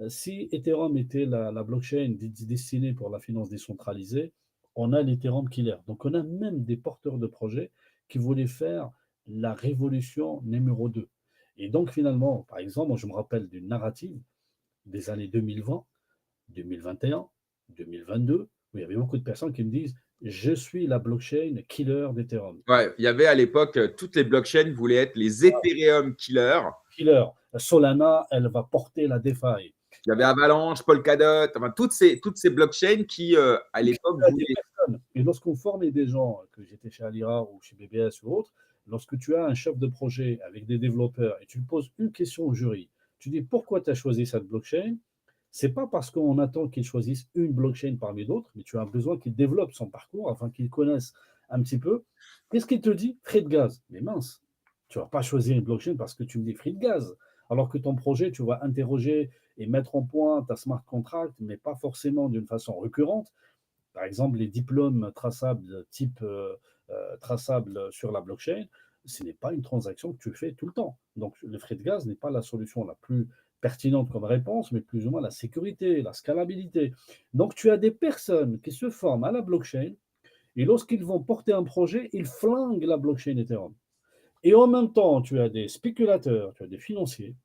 si Ethereum était la blockchain destinée pour la finance décentralisée, on a l'Ethereum killer. Donc, on a même des porteurs de projets qui voulaient faire la révolution numéro 2. Et donc, finalement, par exemple, moi, je me rappelle d'une narrative des années 2020, 2021, 2022, où il y avait beaucoup de personnes qui me disent je suis la blockchain killer d'Ethereum. Ouais, il y avait à l'époque, toutes les blockchains voulaient être les Ethereum killers. Killer. Solana, elle va porter la DeFi. Il y avait Avalanche, Polkadot, enfin, toutes ces blockchains qui, à l'époque, voulaient. Et lorsqu'on formait des gens, que j'étais chez Alira ou chez BBS ou autre, lorsque tu as un chef de projet avec des développeurs et tu lui poses une question au jury, tu dis pourquoi tu as choisi cette blockchain, c'est pas parce qu'on attend qu'il choisisse une blockchain parmi d'autres, mais tu as besoin qu'il développe son parcours afin qu'il connaisse un petit peu. Qu'est-ce qu'il te dit? Prix de gaz. Mais mince, tu vas pas choisir une blockchain parce que tu me dis prix de gaz. Alors que ton projet, tu vas interroger et mettre en point ta smart contract, mais pas forcément d'une façon récurrente. Par exemple, les diplômes traçables type traçable sur la blockchain, ce n'est pas une transaction que tu fais tout le temps. Donc, le frais de gaz n'est pas la solution la plus pertinente comme réponse, mais plus ou moins la sécurité, la scalabilité. Donc, tu as des personnes qui se forment à la blockchain et lorsqu'ils vont porter un projet, ils flinguent la blockchain Ethereum. Et en même temps, tu as des spéculateurs, tu as des financiers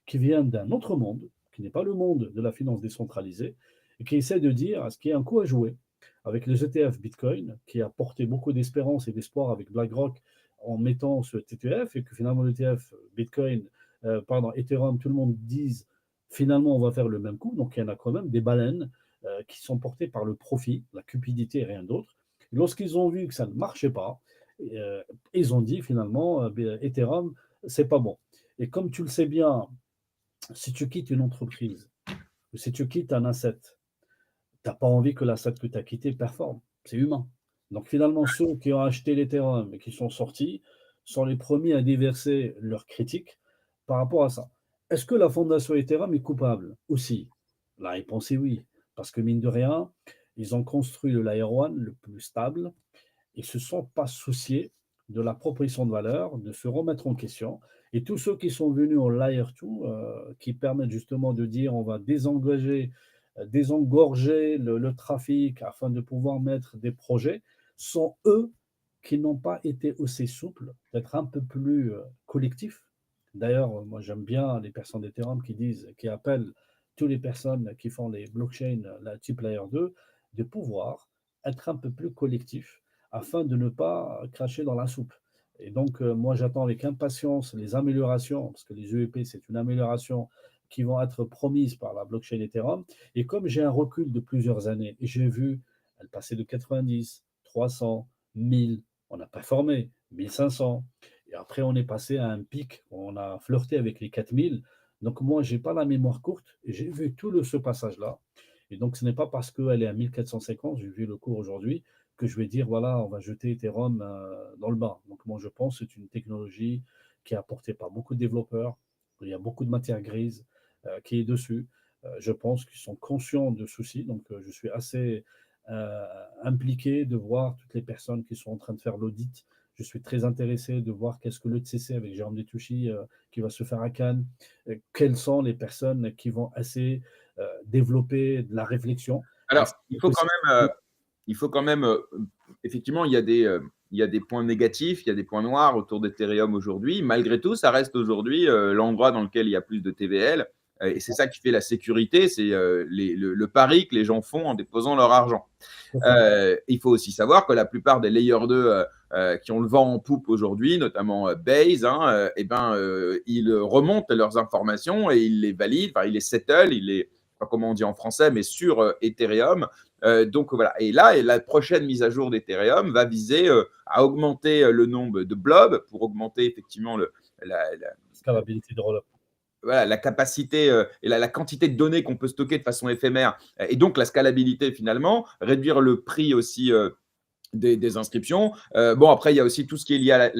qui viennent d'un autre monde, qui n'est pas le monde de la finance décentralisée, et qui essaient de dire est-ce qu'il y a un coup à jouer avec les ETF Bitcoin, qui a porté beaucoup d'espérance et d'espoir avec BlackRock en mettant ce ETF, et que finalement l'ETF Bitcoin, pardon, Ethereum, tout le monde dise finalement on va faire le même coup. Donc il y en a quand même des baleines qui sont portées par le profit, la cupidité et rien d'autre. Lorsqu'ils ont vu que ça ne marchait pas, ils ont dit finalement Ethereum, c'est pas bon. Et comme tu le sais bien, si tu quittes une entreprise, ou si tu quittes un asset, tu n'as pas envie que l'asset que tu as quitté performe. C'est humain. Donc finalement, ceux qui ont acheté l'Ethereum et qui sont sortis sont les premiers à déverser leurs critiques par rapport à ça. Est-ce que la fondation Ethereum est coupable aussi? La réponse est oui. Parce que mine de rien, ils ont construit le Layer 1 le plus stable. Ils ne se sont pas souciés de la proposition de valeur, de se remettre en question. Et tous ceux qui sont venus au Layer 2, qui permettent justement de dire on va désengorger le trafic afin de pouvoir mettre des projets, sont eux qui n'ont pas été aussi souples, d'être un peu plus collectifs. D'ailleurs, moi j'aime bien les personnes d'Ethereum qui appellent toutes les personnes qui font les blockchains, la type Layer 2, de pouvoir être un peu plus collectifs afin de ne pas cracher dans la soupe. Et donc, moi, j'attends avec impatience les améliorations, parce que les EEP, c'est une amélioration qui vont être promises par la blockchain Ethereum. Et comme j'ai un recul de plusieurs années, et j'ai vu elle passer de 90, 300, 1000, on n'a pas formé, 1500. Et après, on est passé à un pic, on a flirté avec les 4000. Donc, moi, je n'ai pas la mémoire courte, et j'ai vu ce passage-là. Et donc, ce n'est pas parce qu'elle est à 1450, j'ai vu le cours aujourd'hui, que je vais dire, voilà, on va jeter Ethereum dans le bain. Donc, moi, je pense que c'est une technologie qui est apportée par beaucoup de développeurs. Il y a beaucoup de matière grise qui est dessus. Je pense qu'ils sont conscients de ceci. Donc, je suis assez impliqué de voir toutes les personnes qui sont en train de faire l'audit. Je suis très intéressé de voir qu'est-ce que le TCC avec Jérôme Détouchy qui va se faire à Cannes. Quelles sont les personnes qui vont assez développer de la réflexion. Alors, il faut quand même effectivement, il y a des points négatifs, il y a des points noirs autour d'Ethereum aujourd'hui. Malgré tout, ça reste aujourd'hui l'endroit dans lequel il y a plus de TVL. Et c'est ça qui fait la sécurité, c'est le pari que les gens font en déposant leur argent. Il faut aussi savoir que la plupart des Layer 2 qui ont le vent en poupe aujourd'hui, notamment Base, ils remontent leurs informations et ils les valident, ils les settle, pas comment on dit en français, mais sur Ethereum. Donc voilà. Et là, la prochaine mise à jour d'Ethereum va viser à augmenter le nombre de blobs pour augmenter effectivement la, Scalabilité de roll-up. voilà, la capacité et la quantité de données qu'on peut stocker de façon éphémère, et donc la scalabilité finalement, réduire le prix aussi des inscriptions. Bon, après, il y a aussi tout ce qui est lié à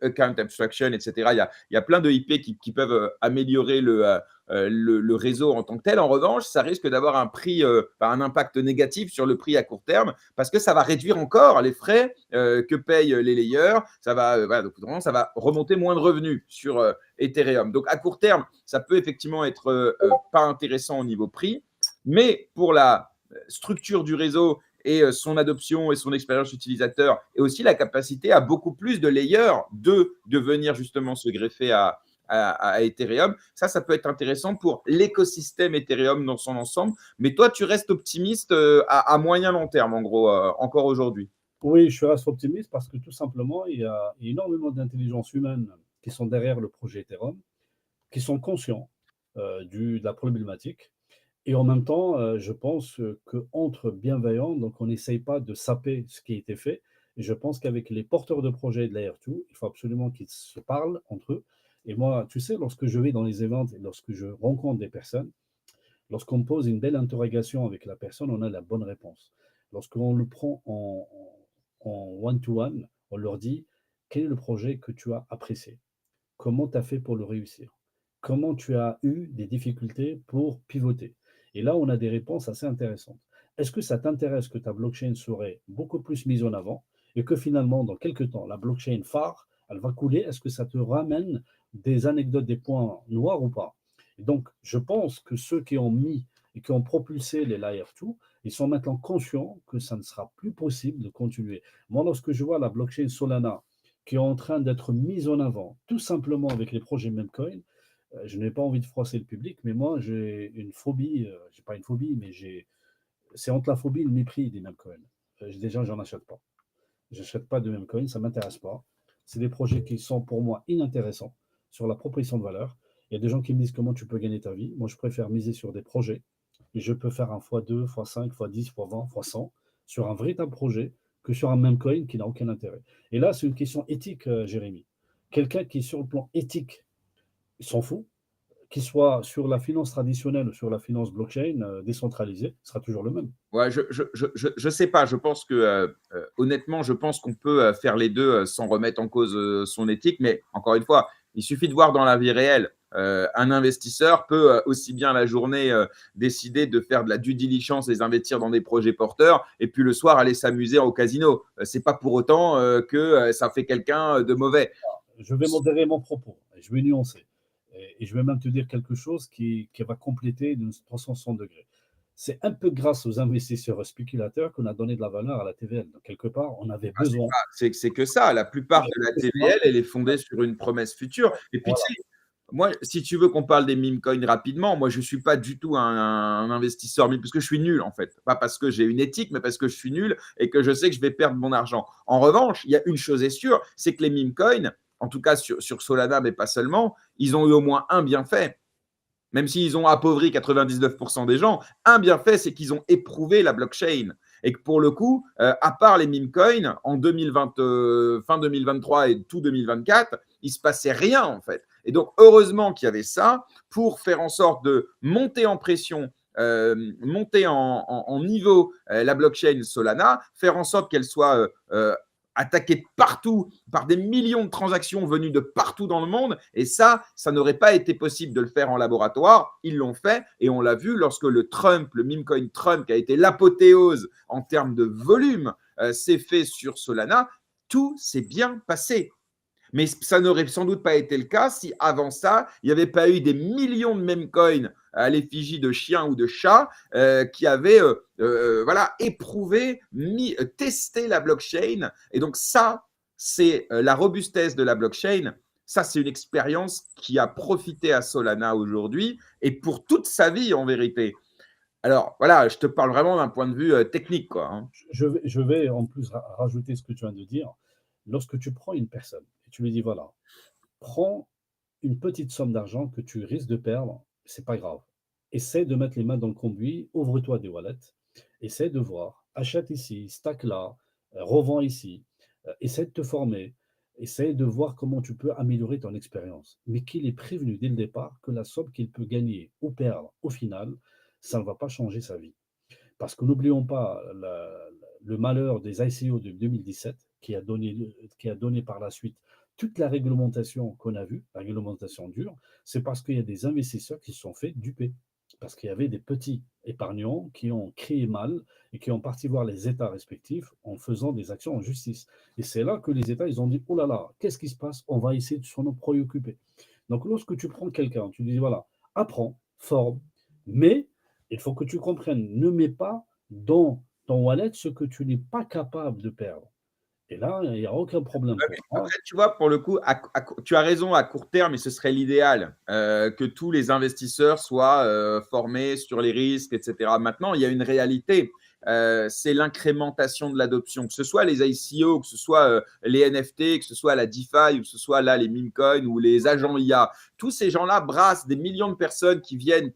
account abstraction, etc. Il y a plein de IP qui peuvent améliorer le réseau en tant que tel. En revanche, ça risque d'avoir un prix, un impact négatif sur le prix à court terme parce que ça va réduire encore les frais que payent les layers. Ça va, voilà, donc, ça va remonter moins de revenus sur Ethereum. Donc, à court terme, ça peut effectivement être pas intéressant au niveau prix, mais pour la structure du réseau et son adoption et son expérience utilisateur, et aussi la capacité à beaucoup plus de layers de venir justement se greffer à Ethereum. Ça peut être intéressant pour l'écosystème Ethereum dans son ensemble. Mais toi, tu restes optimiste à moyen long terme, en gros, encore aujourd'hui. Oui, je reste optimiste parce que tout simplement, il y a énormément d'intelligence humaine qui sont derrière le projet Ethereum, qui sont conscients de la problématique. Et en même temps, je pense qu'entre bienveillants, donc on n'essaye pas de saper ce qui a été fait. Et je pense qu'avec les porteurs de projets de l'AR2, il faut absolument qu'ils se parlent entre eux. Et moi, tu sais, lorsque je vais dans les événements et lorsque je rencontre des personnes, lorsqu'on pose une belle interrogation avec la personne, on a la bonne réponse. Lorsqu'on le prend en one-to-one, on leur dit quel est le projet que tu as apprécié? Comment tu as fait pour le réussir? Comment tu as eu des difficultés pour pivoter? Et là, on a des réponses assez intéressantes. Est-ce que ça t'intéresse que ta blockchain serait beaucoup plus mise en avant et que finalement, dans quelques temps, la blockchain phare, elle va couler? Est-ce que ça te ramène des anecdotes, des points noirs ou pas? Et donc, je pense que ceux qui ont mis et qui ont propulsé les Layer 2, ils sont maintenant conscients que ça ne sera plus possible de continuer. Moi, lorsque je vois la blockchain Solana qui est en train d'être mise en avant, tout simplement avec les projets Memcoin, je n'ai pas envie de froisser le public, mais moi, j'ai une phobie, j'ai pas une phobie, mais c'est entre la phobie et le mépris des Memcoin. Déjà, j'en achète pas. J'achète pas de Memcoin, ça m'intéresse pas. C'est des projets qui sont pour moi inintéressants sur la proposition de valeur. Il y a des gens qui me disent comment tu peux gagner ta vie. Moi, je préfère miser sur des projets et je peux faire un x2, x5, x10, x20, x100 sur un véritable projet que sur un même coin qui n'a aucun intérêt. Et là, c'est une question éthique, Jérémy. Quelqu'un qui, sur le plan éthique, il s'en fout, qu'il soit sur la finance traditionnelle ou sur la finance blockchain décentralisée, ce sera toujours le même. Ouais, je sais pas. Je pense que, honnêtement, je pense qu'on peut faire les deux sans remettre en cause son éthique. Mais encore une fois, il suffit de voir dans la vie réelle. Un investisseur peut aussi bien la journée décider de faire de la due diligence et investir dans des projets porteurs, et puis le soir aller s'amuser au casino. C'est pas pour autant que ça fait quelqu'un de mauvais. Je vais modérer mon propos, je vais nuancer. Et je vais même te dire quelque chose qui va compléter d'une 360 degrés. C'est un peu grâce aux investisseurs spéculateurs qu'on a donné de la valeur à la TVL. Donc, quelque part, on avait Ah, besoin. c'est que ça. La plupart de la TVL, elle est fondée sur une promesse future. Et puis, tu Voilà. sais, moi, si tu veux qu'on parle des meme coins rapidement, moi, je ne suis pas du tout un investisseur meme, parce que je suis nul, en fait. Pas parce que j'ai une éthique, mais parce que je suis nul et que je sais que je vais perdre mon argent. En revanche, il y a une chose est sûre, c'est que les meme coins, en tout cas sur Solana, mais pas seulement, ils ont eu au moins un bienfait. Même s'ils ont appauvri 99% des gens, un bienfait, c'est qu'ils ont éprouvé la blockchain. Et que pour le coup, à part les meme coins, en 2020, fin 2023 et tout 2024, il ne se passait rien en fait. Et donc, heureusement qu'il y avait ça pour faire en sorte de monter en pression, monter en niveau la blockchain Solana, faire en sorte qu'elle soit attaquée de partout par des millions de transactions venues de partout dans le monde. Et ça n'aurait pas été possible de le faire en laboratoire. Ils l'ont fait et on l'a vu lorsque le meme coin Trump, qui a été l'apothéose en termes de volume, s'est fait sur Solana. Tout s'est bien passé. Mais ça n'aurait sans doute pas été le cas si avant ça, il n'y avait pas eu des millions de meme coins à l'effigie de chiens ou de chats qui avaient voilà, éprouvé, testé la blockchain. Et donc ça, c'est la robustesse de la blockchain. Ça, c'est une expérience qui a profité à Solana aujourd'hui et pour toute sa vie en vérité. Alors voilà, je te parle vraiment d'un point de vue technique, quoi, hein. Je vais en plus rajouter ce que tu viens de dire. Lorsque tu prends une personne et tu lui dis, voilà, prends une petite somme d'argent que tu risques de perdre, c'est pas grave. Essaie de mettre les mains dans le cambouis, ouvre-toi des wallets, essaie de voir, achète ici, stack là, revends ici, essaie de te former, essaie de voir comment tu peux améliorer ton expérience. Mais qu'il est prévenu dès le départ que la somme qu'il peut gagner ou perdre au final, ça ne va pas changer sa vie. Parce que n'oublions pas le malheur des ICO de 2017 qui a donné par la suite toute la réglementation qu'on a vue, la réglementation dure, c'est parce qu'il y a des investisseurs qui se sont fait duper. Parce qu'il y avait des petits épargnants qui ont crié mal et qui ont parti voir les États respectifs en faisant des actions en justice. Et c'est là que les États, ils ont dit, oh là là, qu'est-ce qui se passe? On va essayer de s'en préoccuper. Donc lorsque tu prends quelqu'un, tu dis, voilà, apprends, forme, mais il faut que tu comprennes, ne mets pas dans ton wallet ce que tu n'es pas capable de perdre. Et là, il n'y a aucun problème Ouais, pour mais moi. après, tu vois, pour le coup, tu as raison, à court terme, et ce serait l'idéal, que tous les investisseurs soient formés sur les risques, etc. Maintenant, il y a une réalité, c'est l'incrémentation de l'adoption, que ce soit les ICO, que ce soit les NFT, que ce soit la DeFi, ou que ce soit là les meme coins ou les agents IA. Tous ces gens-là brassent des millions de personnes qui viennent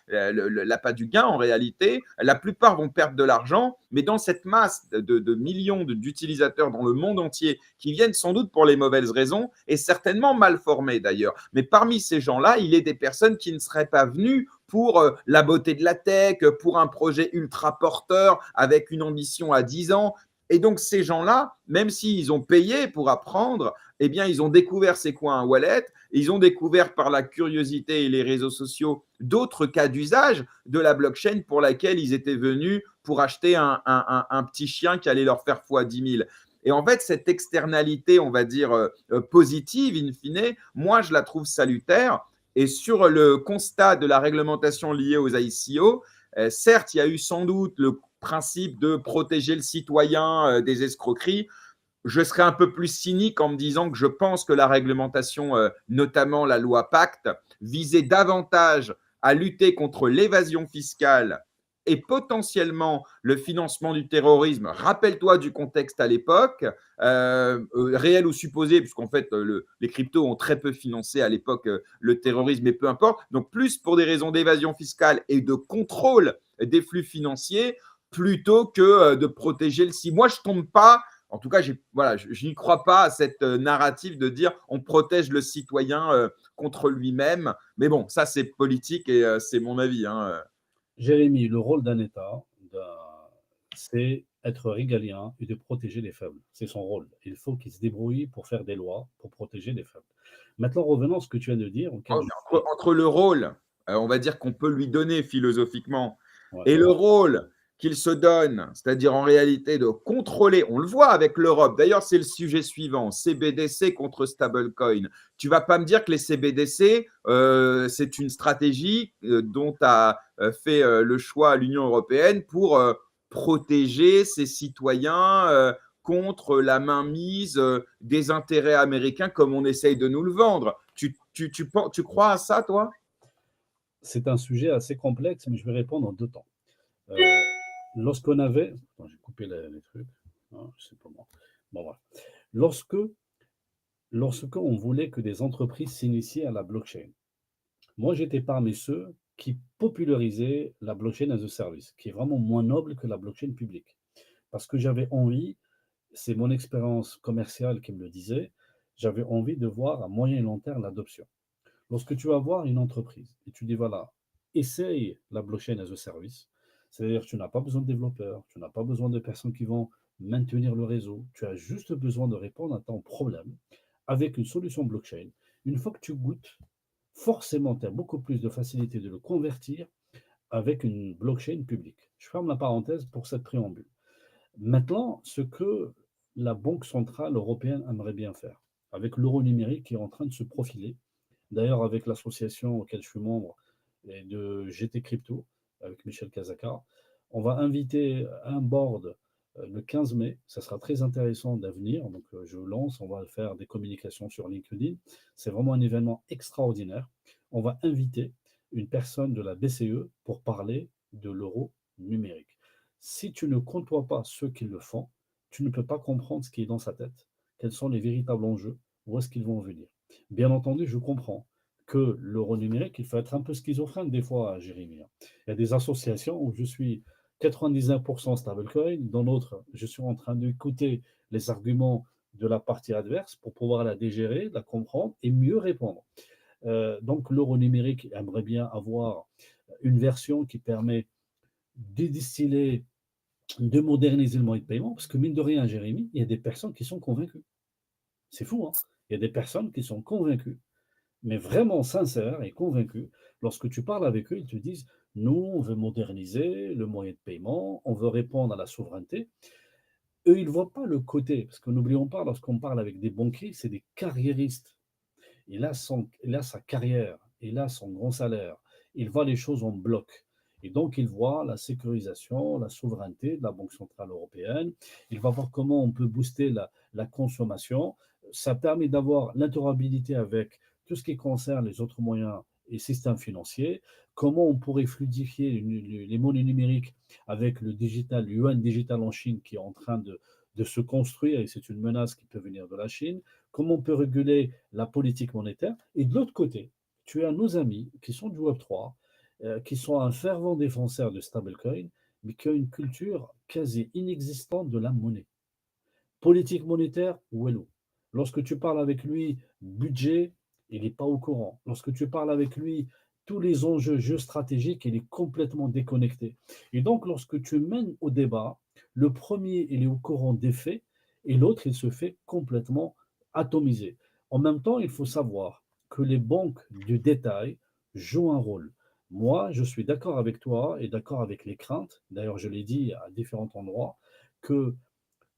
l'appât du gain en réalité. La plupart vont perdre de l'argent, mais dans cette masse de millions d'utilisateurs dans le monde entier qui viennent sans doute pour les mauvaises raisons et certainement mal formés d'ailleurs. Mais parmi ces gens-là, il y a des personnes qui ne seraient pas venues pour la beauté de la tech, pour un projet ultra porteur avec une ambition à 10 ans. Et donc, ces gens-là, même s'ils ont payé pour apprendre, eh bien, ils ont découvert c'est quoi un wallet, ils ont découvert par la curiosité et les réseaux sociaux d'autres cas d'usage de la blockchain pour laquelle ils étaient venus pour acheter un petit chien qui allait leur faire x 10 000. Et en fait, cette externalité, on va dire, positive, in fine, moi, je la trouve salutaire. Et sur le constat de la réglementation liée aux ICO, certes, il y a eu sans doute le principe de protéger le citoyen des escroqueries. Je serais un peu plus cynique en me disant que je pense que la réglementation, notamment la loi Pacte, visait davantage à lutter contre l'évasion fiscale et potentiellement le financement du terrorisme. Rappelle-toi du contexte à l'époque, réel ou supposé, puisqu'en fait, les cryptos ont très peu financé à l'époque le terrorisme, mais peu importe. Donc, plus pour des raisons d'évasion fiscale et de contrôle des flux financiers, plutôt que de protéger le si. Moi, je ne tombe pas en tout cas, voilà, je n'y crois pas à cette narrative de dire on protège le citoyen contre lui-même. Mais bon, ça, c'est politique et c'est mon avis. Hein. Jérémy, le rôle d'un État, c'est être régalien et de protéger les faibles. C'est son rôle. Il faut qu'il se débrouille pour faire des lois, pour protéger les faibles. Maintenant, revenons à ce que tu viens de dire, auquel je Entre le rôle, on va dire qu'on peut lui donner philosophiquement, ouais. et le rôle qu'il se donne, c'est-à-dire en réalité de contrôler, on le voit avec l'Europe, d'ailleurs c'est le sujet suivant, CBDC contre stablecoin. Tu vas pas me dire que les CBDC, c'est une stratégie dont a fait le choix l'Union européenne pour protéger ses citoyens contre la mainmise des intérêts américains comme on essaye de nous le vendre. Tu crois à ça, toi? C'est un sujet assez complexe, mais je vais répondre en deux temps. Euh, lorsqu'on avait. Attends, j'ai coupé les trucs. Non, c'est pas moi. Bon, voilà. Lorsque, lorsqu'on voulait que des entreprises s'initient à la blockchain, moi j'étais parmi ceux qui popularisaient la blockchain as a service, qui est vraiment moins noble que la blockchain publique. Parce que j'avais envie, c'est mon expérience commerciale qui me le disait, j'avais envie de voir à moyen et long terme l'adoption. Lorsque tu vas voir une entreprise et tu dis voilà, essaye la blockchain as a service, c'est-à-dire que tu n'as pas besoin de développeurs, tu n'as pas besoin de personnes qui vont maintenir le réseau, tu as juste besoin de répondre à ton problème avec une solution blockchain. Une fois que tu goûtes, forcément, tu as beaucoup plus de facilité de le convertir avec une blockchain publique. Je ferme la parenthèse pour cette préambule. Maintenant, ce que la Banque centrale européenne aimerait bien faire, avec l'euro numérique qui est en train de se profiler, d'ailleurs avec l'association auquel je suis membre et de GT Crypto, avec Michel Kazaka, on va inviter un board le 15 mai. Ça sera très intéressant d'avenir. Donc, je lance, on va faire des communications sur LinkedIn. C'est vraiment un événement extraordinaire. On va inviter une personne de la BCE pour parler de l'euro numérique. Si tu ne côtoies pas ceux qui le font, tu ne peux pas comprendre ce qui est dans sa tête, quels sont les véritables enjeux, où est-ce qu'ils vont venir. Bien entendu, je comprends que l'euro numérique, il faut être un peu schizophrène des fois, Jérémy. Il y a des associations où je suis 99% stablecoin, dans d'autres, je suis en train d'écouter les arguments de la partie adverse pour pouvoir la digérer, la comprendre et mieux répondre. Donc l'euro numérique aimerait bien avoir une version qui permet de distiller, de moderniser le moyen de paiement, parce que mine de rien, Jérémy, il y a des personnes qui sont convaincues. C'est fou, hein? Il y a des personnes qui sont convaincues, mais vraiment sincères et convaincues. Lorsque tu parles avec eux, ils te disent, nous, on veut moderniser le moyen de paiement, on veut répondre à la souveraineté. Eux, ils ne voient pas le côté, parce que n'oublions pas, lorsqu'on parle avec des banquiers, c'est des carriéristes. Il a sa carrière, il a son grand salaire, il voit les choses en bloc. Et donc, il voit la sécurisation, la souveraineté de la Banque centrale européenne. Il va voir comment on peut booster la consommation. Ça permet d'avoir l'interopérabilité avec tout ce qui concerne les autres moyens et systèmes financiers. Comment on pourrait fluidifier les monnaies numériques avec le digital, le yuan digital en Chine qui est en train de se construire et c'est une menace qui peut venir de la Chine. Comment on peut réguler la politique monétaire. Et de l'autre côté, tu as nos amis qui sont du Web3, qui sont un fervent défenseur de stablecoin, mais qui ont une culture quasi inexistante de la monnaie. Politique monétaire, Wello. Lorsque tu parles avec lui, budget, il n'est pas au courant. Lorsque tu parles avec lui, tous les enjeux géostratégiques, il est complètement déconnecté. Et donc, lorsque tu mènes au débat, le premier, il est au courant des faits et l'autre, il se fait complètement atomiser. En même temps, il faut savoir que les banques du détail jouent un rôle. Moi, je suis d'accord avec toi et d'accord avec les craintes, d'ailleurs, je l'ai dit à différents endroits, que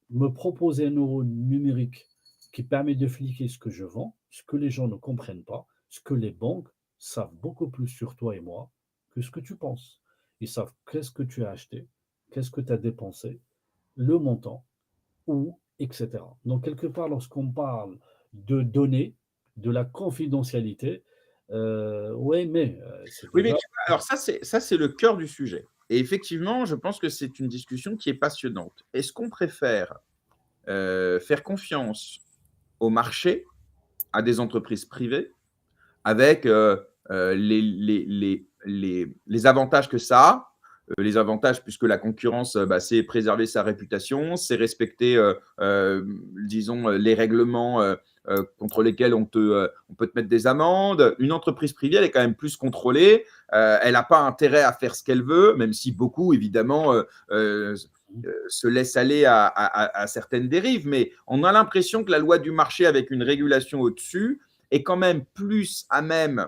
me proposer un euro numérique qui permet de fliquer ce que je vends, ce que les gens ne comprennent pas, ce que les banques savent beaucoup plus sur toi et moi que ce que tu penses. Ils savent qu'est-ce que tu as acheté, qu'est-ce que tu as dépensé, le montant, où, etc. Donc, quelque part, lorsqu'on parle de données, de la confidentialité, oui, mais c'est Oui, mais déjà. alors ça, c'est le cœur du sujet. Et effectivement, je pense que c'est une discussion qui est passionnante. Est-ce qu'on préfère faire confiance au marché, à des entreprises privées, avec les avantages que ça a. Les avantages, puisque la concurrence, bah, c'est préserver sa réputation, c'est respecter, disons, les règlements contre lesquels on peut te mettre des amendes. Une entreprise privée, elle est quand même plus contrôlée. Elle n'a pas intérêt à faire ce qu'elle veut, même si beaucoup, évidemment, se laissent aller à certaines dérives. Mais on a l'impression que la loi du marché, avec une régulation au-dessus, est quand même plus à même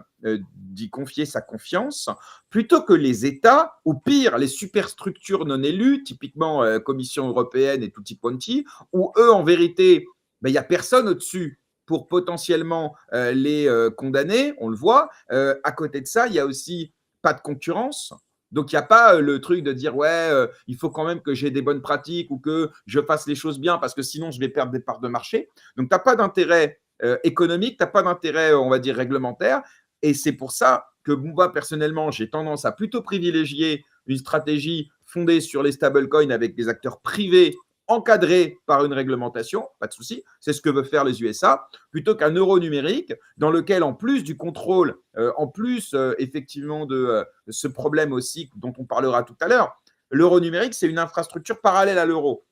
d'y confier sa confiance, plutôt que les États, ou pire, les superstructures non élues, typiquement Commission européenne et tutti quanti, où eux, en vérité, il n'y a personne au-dessus pour potentiellement les condamner, on le voit. À côté de ça, il y a aussi pas de concurrence. Donc, il n'y a pas le truc de dire, ouais, il faut quand même que j'ai des bonnes pratiques ou que je fasse les choses bien parce que sinon, je vais perdre des parts de marché. Donc, tu n'as pas d'intérêt économique, tu n'as pas d'intérêt, on va dire, réglementaire. Et c'est pour ça que moi, personnellement, j'ai tendance à plutôt privilégier une stratégie fondée sur les stablecoins avec des acteurs privés encadrés par une réglementation, pas de souci, c'est ce que veut faire les USA, plutôt qu'un euro numérique dans lequel, en plus du contrôle, en plus effectivement de ce problème aussi dont on parlera tout à l'heure, l'euro numérique, c'est une infrastructure parallèle à l'euro.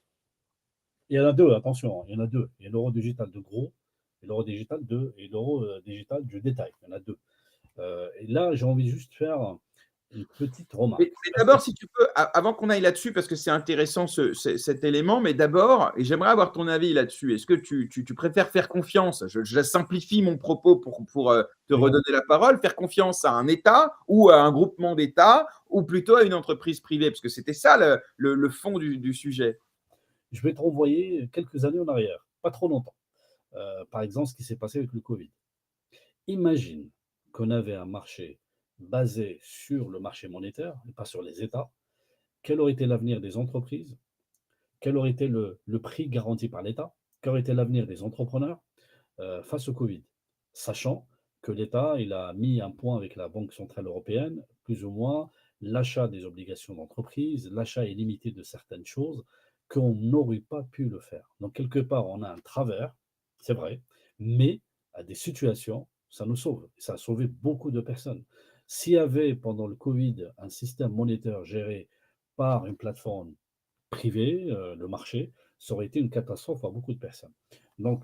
Il y en a deux, attention, il y en a deux. Il y a l'euro digital de gros et l'euro digital et l'euro digital du détail. Il y en a deux. Et là, j'ai envie juste de faire une petite remarque. Mais d'abord, si tu peux, avant qu'on aille là-dessus, parce que c'est intéressant cet élément, mais d'abord, et j'aimerais avoir ton avis là-dessus, est-ce que tu préfères faire confiance, je simplifie mon propos pour te redonner la parole, faire confiance à un État ou à un groupement d'États ou plutôt à une entreprise privée, parce que c'était ça le fond du sujet. Je vais te renvoyer quelques années en arrière, pas trop longtemps. Par exemple, ce qui s'est passé avec le Covid. Imagine qu'on avait un marché basé sur le marché monétaire et pas sur les États. Quel aurait été l'avenir des entreprises? Quel aurait été le prix garanti par l'État? Quel aurait été l'avenir des entrepreneurs face au Covid? Sachant que l'État il a mis un point avec la Banque centrale européenne, plus ou moins l'achat des obligations d'entreprise, l'achat illimité de certaines choses qu'on n'aurait pas pu le faire. Donc quelque part, on a un travers, c'est vrai, mais à des situations ça nous sauve. Ça a sauvé beaucoup de personnes. S'il y avait pendant le Covid un système monétaire géré par une plateforme privée, le marché, ça aurait été une catastrophe pour beaucoup de personnes. Donc,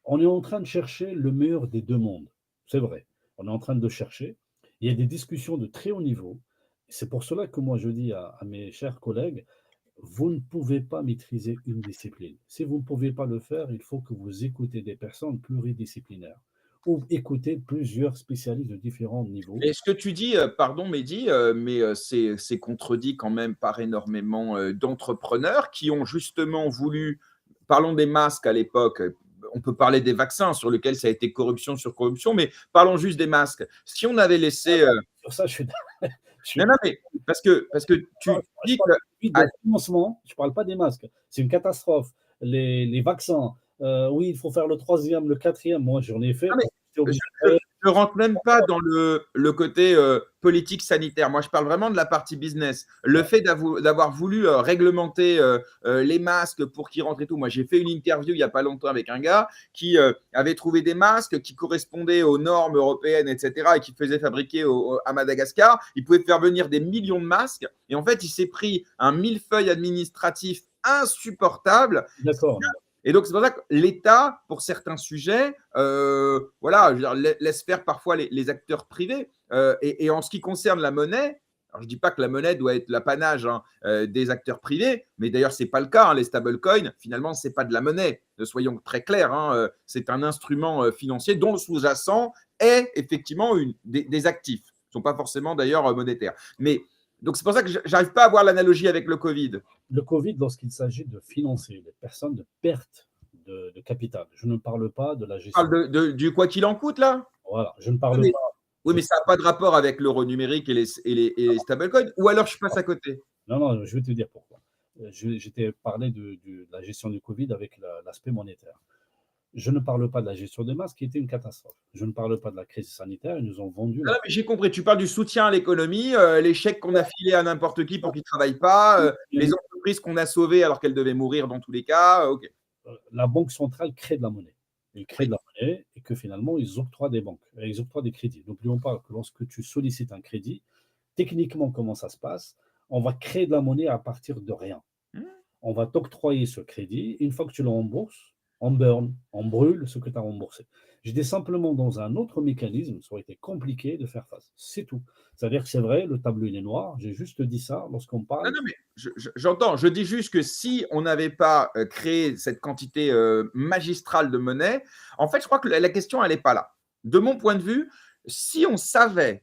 on est en train de chercher le meilleur des deux mondes. C'est vrai. On est en train de chercher. Il y a des discussions de très haut niveau. C'est pour cela que moi je dis à mes chers collègues, vous ne pouvez pas maîtriser une discipline. Si vous ne pouvez pas le faire, il faut que vous écoutez des personnes pluridisciplinaires ou écoutez plusieurs spécialistes de différents niveaux. Et ce que tu dis, pardon Mehdi, mais c'est contredit quand même par énormément d'entrepreneurs qui ont justement voulu, parlons des masques à l'époque, on peut parler des vaccins sur lesquels ça a été corruption sur corruption, mais parlons juste des masques. Si on avait laissé… Sur ça, Non, non, mais parce que tu dis que… de financement, je ne parle pas des masques. C'est une catastrophe. Les vaccins, oui, il faut faire le troisième, le quatrième. Moi, j'en ai fait. Non, mais je ne rentre même pas dans le côté politique sanitaire. Moi, je parle vraiment de la partie business. Le fait d'avoir voulu réglementer les masques pour qu'ils rentrent et tout. Moi, j'ai fait une interview il n'y a pas longtemps avec un gars qui avait trouvé des masques qui correspondaient aux normes européennes, etc., et qui faisait fabriquer à Madagascar. Il pouvait faire venir des millions de masques. Et en fait, il s'est pris un millefeuille administratif insupportable. D'accord. Et donc, c'est pour ça que l'État, pour certains sujets, voilà, je veux dire, laisse faire parfois les acteurs privés. Et en ce qui concerne la monnaie, alors je ne dis pas que la monnaie doit être l'apanage des acteurs privés, mais d'ailleurs, ce n'est pas le cas. Les stablecoins, finalement, ce n'est pas de la monnaie. Soyons très clairs, c'est un instrument financier dont le sous-jacent est effectivement des actifs. Ce ne sont pas forcément d'ailleurs monétaires. Mais donc, c'est pour ça que je n'arrive pas à voir l'analogie avec le Covid. Le Covid, lorsqu'il s'agit de financer les personnes de perte de capital, je ne parle pas de la gestion. Tu parles du quoi qu'il en coûte, là? Voilà, je ne parle pas. Oui, mais ça n'a pas de rapport avec l'euro numérique et les stablecoins. Ou alors, je passe à côté. Non, je vais te dire pourquoi. J'étais parlé de la gestion du Covid avec l'aspect monétaire. Je ne parle pas de la gestion des masques qui était une catastrophe. Je ne parle pas de la crise sanitaire. Ils nous ont vendu. Non, mais j'ai compris. Tu parles du soutien à l'économie, les chèques qu'on a filés à n'importe qui pour qu'ils ne travaillent pas, les entreprises qu'on a sauvées alors qu'elles devaient mourir dans tous les cas. Ok. La Banque centrale crée de la monnaie. Ils créent de la monnaie et que finalement, ils octroient des banques. Ils octroient des crédits. N'oublions pas que lorsque tu sollicites un crédit, techniquement, comment ça se passe? On va créer de la monnaie à partir de rien. On va t'octroyer ce crédit. Une fois que tu le rembourses, on burn, on brûle ce que tu as remboursé. J'étais simplement dans un autre mécanisme, ça aurait été compliqué de faire face. C'est tout. C'est-à-dire que c'est vrai, le tableau il est noir. J'ai juste dit ça lorsqu'on parle. Non, mais j'entends. Je dis juste que si on n'avait pas créé cette quantité magistrale de monnaie, en fait, je crois que la question, elle n'est pas là. De mon point de vue, si on savait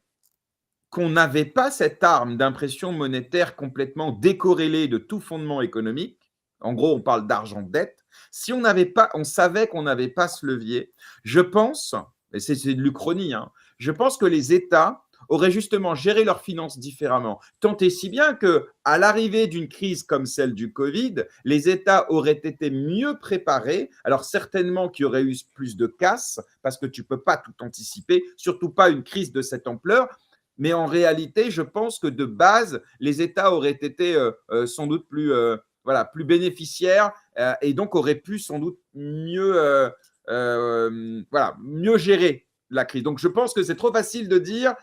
qu'on n'avait pas cette arme d'impression monétaire complètement décorrélée de tout fondement économique, en gros, on parle d'argent de dette, si on n'avait pas, on savait qu'on n'avait pas ce levier, je pense, et c'est de l'Uchronie, je pense que les États auraient justement géré leurs finances différemment. Tant et si bien qu'à l'arrivée d'une crise comme celle du Covid, les États auraient été mieux préparés. Alors certainement qu'il y aurait eu plus de casse, parce que tu ne peux pas tout anticiper, surtout pas une crise de cette ampleur. Mais en réalité, je pense que de base, les États auraient été sans doute plus bénéficiaires et donc auraient pu sans doute mieux gérer la crise. Donc, je pense que c'est trop facile de dire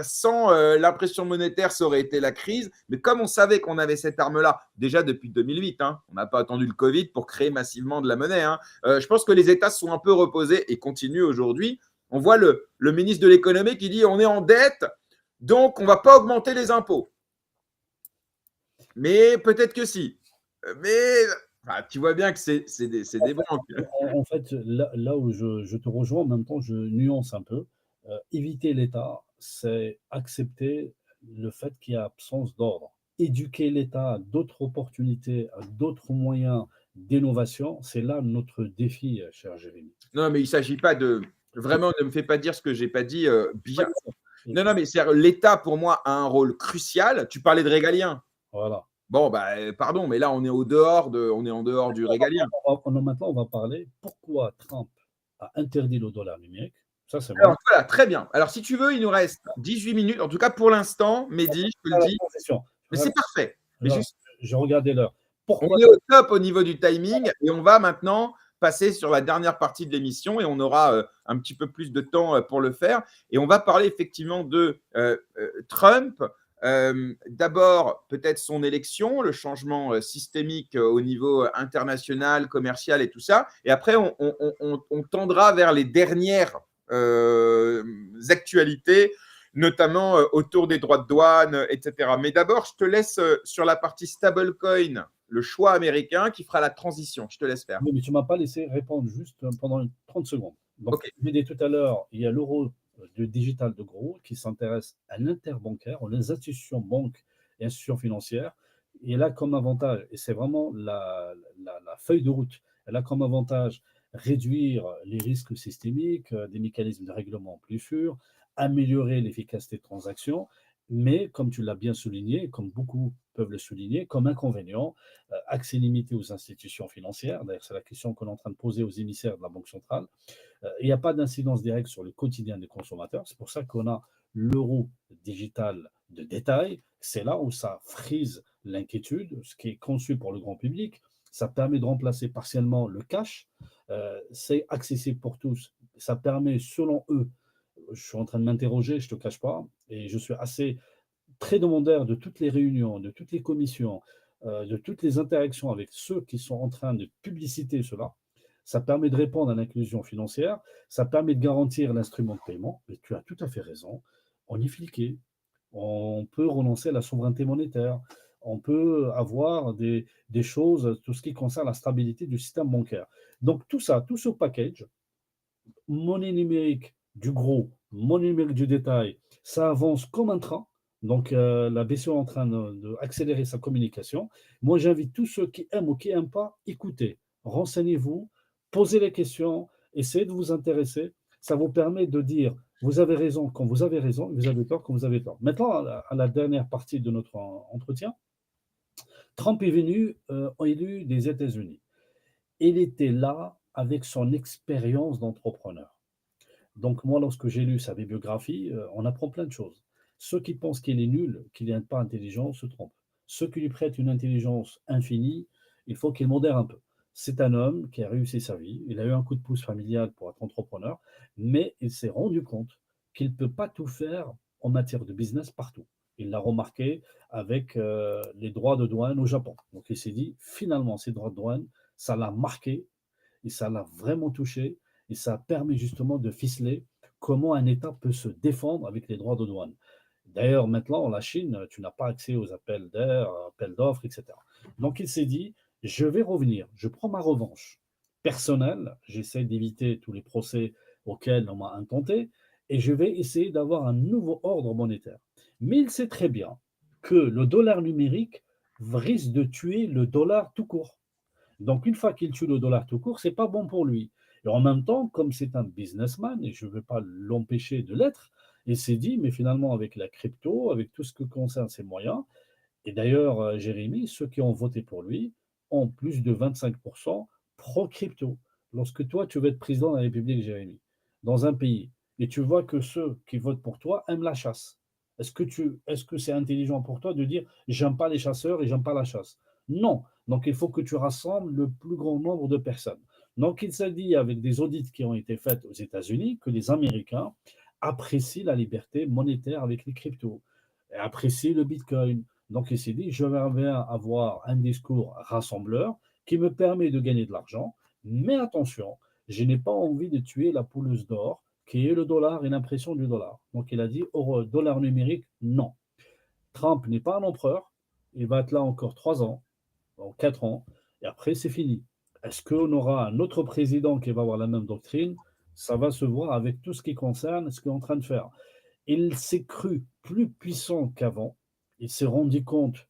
sans l'impression monétaire, ça aurait été la crise. Mais comme on savait qu'on avait cette arme-là, déjà depuis 2008, on n'a pas attendu le Covid pour créer massivement de la monnaie. Je pense que les États se sont un peu reposés et continuent aujourd'hui. On voit le ministre de l'économie qui dit on est en dette, donc on ne va pas augmenter les impôts. Mais peut-être que si. Mais tu vois bien que c'est des banques. En fait, là où je te rejoins, en même temps, je nuance un peu. Éviter l'État, c'est accepter le fait qu'il y a absence d'ordre. Éduquer l'État à d'autres opportunités, à d'autres moyens d'innovation, c'est là notre défi, cher Jérémy. Non, mais il ne s'agit pas de… Vraiment, ne me fais pas dire ce que je n'ai pas dit bien. Non, mais l'État, pour moi, a un rôle crucial. Tu parlais de régalien. Voilà. Bon, pardon, mais là, on est en dehors du régalien. Maintenant, on va parler pourquoi Trump a interdit le dollar numérique. Ça, c'est alors, voilà, très bien. Alors, si tu veux, il nous reste 18 minutes. En tout cas, pour l'instant, Mehdi, je te le dis. Mais c'est parfait. Mais je regardais l'heure. On est au top au niveau du timing et on va maintenant passer sur la dernière partie de l'émission et on aura un petit peu plus de temps pour le faire. Et on va parler effectivement de Trump. D'abord, peut-être son élection, le changement systémique au niveau international, commercial et tout ça. Et après, on tendra vers les dernières actualités, notamment autour des droits de douane, etc. Mais d'abord, je te laisse sur la partie stablecoin, le choix américain qui fera la transition. Je te laisse faire. Oui, mais tu ne m'as pas laissé répondre juste pendant 30 secondes. Donc, Ok. je l'ai dit tout à l'heure, il y a l'euro de digital de gros qui s'intéresse à l'interbancaire, aux institutions banques et institutions financières. Et elle a comme avantage, et c'est vraiment la feuille de route, elle a comme avantage réduire les risques systémiques, des mécanismes de règlement plus sûrs, améliorer l'efficacité de transactions, mais comme tu l'as bien souligné, comme beaucoup peuvent le souligner, comme inconvénient, accès limité aux institutions financières. D'ailleurs, c'est la question qu'on est en train de poser aux émissaires de la Banque centrale. Il n'y a pas d'incidence directe sur le quotidien des consommateurs. C'est pour ça qu'on a l'euro digital de détail. C'est là où ça frise l'inquiétude, ce qui est conçu pour le grand public. Ça permet de remplacer partiellement le cash. C'est accessible pour tous. Ça permet, selon eux, je suis en train de m'interroger, je ne te cache pas, et je suis assez très demandeur de toutes les réunions, de toutes les commissions, de toutes les interactions avec ceux qui sont en train de publiciter cela. Ça permet de répondre à l'inclusion financière, ça permet de garantir l'instrument de paiement, et tu as tout à fait raison, on est fliqué, on peut renoncer à la souveraineté monétaire, on peut avoir des choses, tout ce qui concerne la stabilité du système bancaire. Donc tout ça, tout ce package, monnaie numérique du gros, monnaie numérique du détail, ça avance comme un train. Donc, la BCE est en train d'accélérer sa communication. Moi, j'invite tous ceux qui aiment ou qui n'aiment pas, écoutez, renseignez-vous, posez les questions, essayez de vous intéresser. Ça vous permet de dire, vous avez raison quand vous avez raison, vous avez tort quand vous avez tort. Maintenant, à la dernière partie de notre entretien, Trump est venu élu des États-Unis. Il était là avec son expérience d'entrepreneur. Donc moi, lorsque j'ai lu sa bibliographie, on apprend plein de choses. Ceux qui pensent qu'il est nul, qu'il n'est pas intelligent, se trompent. Ceux qui lui prêtent une intelligence infinie, il faut qu'il modère un peu. C'est un homme qui a réussi sa vie, il a eu un coup de pouce familial pour être entrepreneur, mais il s'est rendu compte qu'il ne peut pas tout faire en matière de business partout. Il l'a remarqué avec les droits de douane au Japon. Donc il s'est dit, finalement, ces droits de douane, ça l'a marqué et ça l'a vraiment touché et ça permet justement de ficeler comment un État peut se défendre avec les droits de douane. D'ailleurs, maintenant, la Chine, tu n'as pas accès aux appels d'air, appels d'offres, etc. Donc, il s'est dit, je vais revenir, je prends ma revanche personnelle, j'essaie d'éviter tous les procès auxquels on m'a intenté, et je vais essayer d'avoir un nouveau ordre monétaire. Mais il sait très bien que le dollar numérique risque de tuer le dollar tout court. Donc, une fois qu'il tue le dollar tout court, c'est pas bon pour lui. Et en même temps, comme c'est un businessman, et je ne veux pas l'empêcher de l'être, il s'est dit, mais finalement, avec la crypto, avec tout ce que concerne ses moyens, et d'ailleurs, Jérémy, ceux qui ont voté pour lui ont plus de 25% pro-crypto. Lorsque toi, tu veux être président de la République, Jérémy, dans un pays, et tu vois que ceux qui votent pour toi aiment la chasse, est-ce que c'est intelligent pour toi de dire j'aime pas les chasseurs et j'aime pas la chasse? Non. Donc il faut que tu rassembles le plus grand nombre de personnes. Donc il s'est dit avec des audits qui ont été faits aux États-Unis que les Américains apprécient la liberté monétaire avec les cryptos, et apprécient le Bitcoin. Donc il s'est dit je vais avoir un discours rassembleur qui me permet de gagner de l'argent, mais attention, je n'ai pas envie de tuer la pouleuse d'or qui est le dollar et l'impression du dollar. Donc il a dit au dollar numérique, non. Trump n'est pas un empereur, il va être là encore 3 ans, en 4 ans, et après c'est fini. Est-ce qu'on aura un autre président qui va avoir la même doctrine? Ça va se voir avec tout ce qui concerne ce qu'il est en train de faire. Il s'est cru plus puissant qu'avant, il s'est rendu compte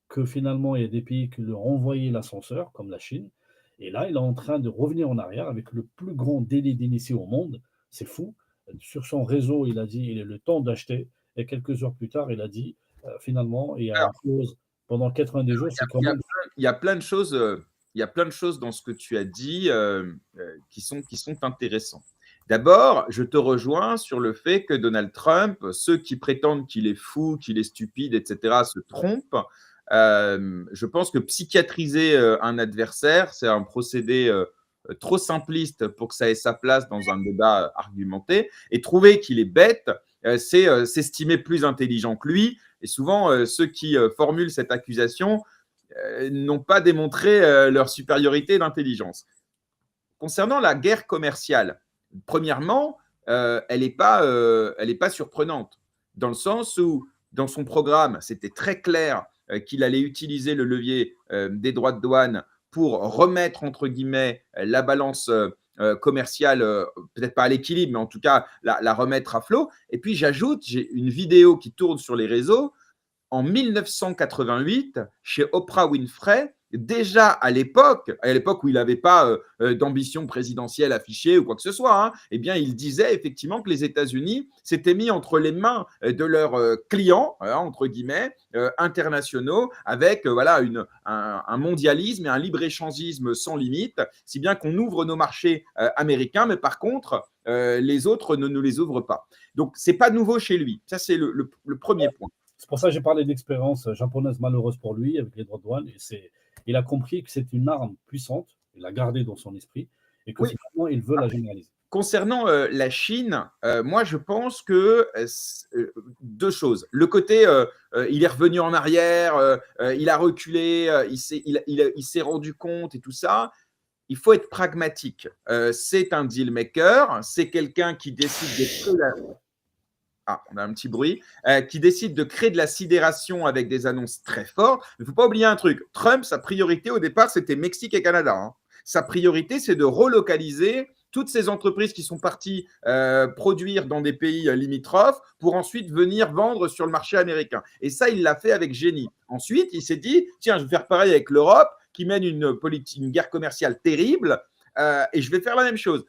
que finalement il y a des pays qui lui ont envoyé l'ascenseur, comme la Chine, et là il est en train de revenir en arrière avec le plus grand délai d'initié au monde, c'est fou. Sur son réseau, il a dit il est le temps d'acheter, et quelques heures plus tard, il a dit finalement, il y a une Alors, clause pendant 90 jours, c'est quand il y a même. plein, il y a plein de choses, il y a plein de choses dans ce que tu as dit qui sont intéressantes. D'abord, je te rejoins sur le fait que Donald Trump, ceux qui prétendent qu'il est fou, qu'il est stupide, etc., se trompent. Je pense que psychiatriser un adversaire, c'est un procédé trop simpliste pour que ça ait sa place dans un débat argumenté. Et trouver qu'il est bête, c'est s'estimer plus intelligent que lui. Et souvent, ceux qui formulent cette accusation n'ont pas démontré leur supériorité d'intelligence. Concernant la guerre commerciale, premièrement, elle n'est pas surprenante, dans le sens où, dans son programme, c'était très clair qu'il allait utiliser le levier des droits de douane pour remettre, entre guillemets, la balance commerciale, peut-être pas à l'équilibre, mais en tout cas la remettre à flot. Et puis j'ajoute, j'ai une vidéo qui tourne sur les réseaux en 1988 chez Oprah Winfrey, déjà à l'époque où il n'avait pas d'ambition présidentielle affichée ou quoi que ce soit, hein, eh bien, il disait effectivement que les États-Unis s'étaient mis entre les mains de leurs clients, entre guillemets, internationaux, avec voilà, un mondialisme et un libre-échangisme sans limite, si bien qu'on ouvre nos marchés américains, mais par contre, les autres ne nous les ouvrent pas. Donc, ce n'est pas nouveau chez lui. Ça, c'est le premier point. C'est pour ça que j'ai parlé d'expérience japonaise malheureuse pour lui avec les droits de douane. Il a compris que c'est une arme puissante, il l'a gardée dans son esprit et que finalement, il veut la généraliser. Concernant la Chine, moi je pense que deux choses. Le côté, il est revenu en arrière, il a reculé, il s'est rendu compte et tout ça. Il faut être pragmatique. C'est un deal maker, c'est quelqu'un qui décide de on a un petit bruit, qui décide de créer de la sidération avec des annonces très fortes. Il ne faut pas oublier un truc. Trump, sa priorité au départ, c'était Mexique et Canada. Hein. Sa priorité, c'est de relocaliser toutes ces entreprises qui sont parties produire dans des pays limitrophes pour ensuite venir vendre sur le marché américain. Et ça, il l'a fait avec génie. Ensuite, il s'est dit, tiens, je vais faire pareil avec l'Europe, qui mène une guerre commerciale terrible, et je vais faire la même chose.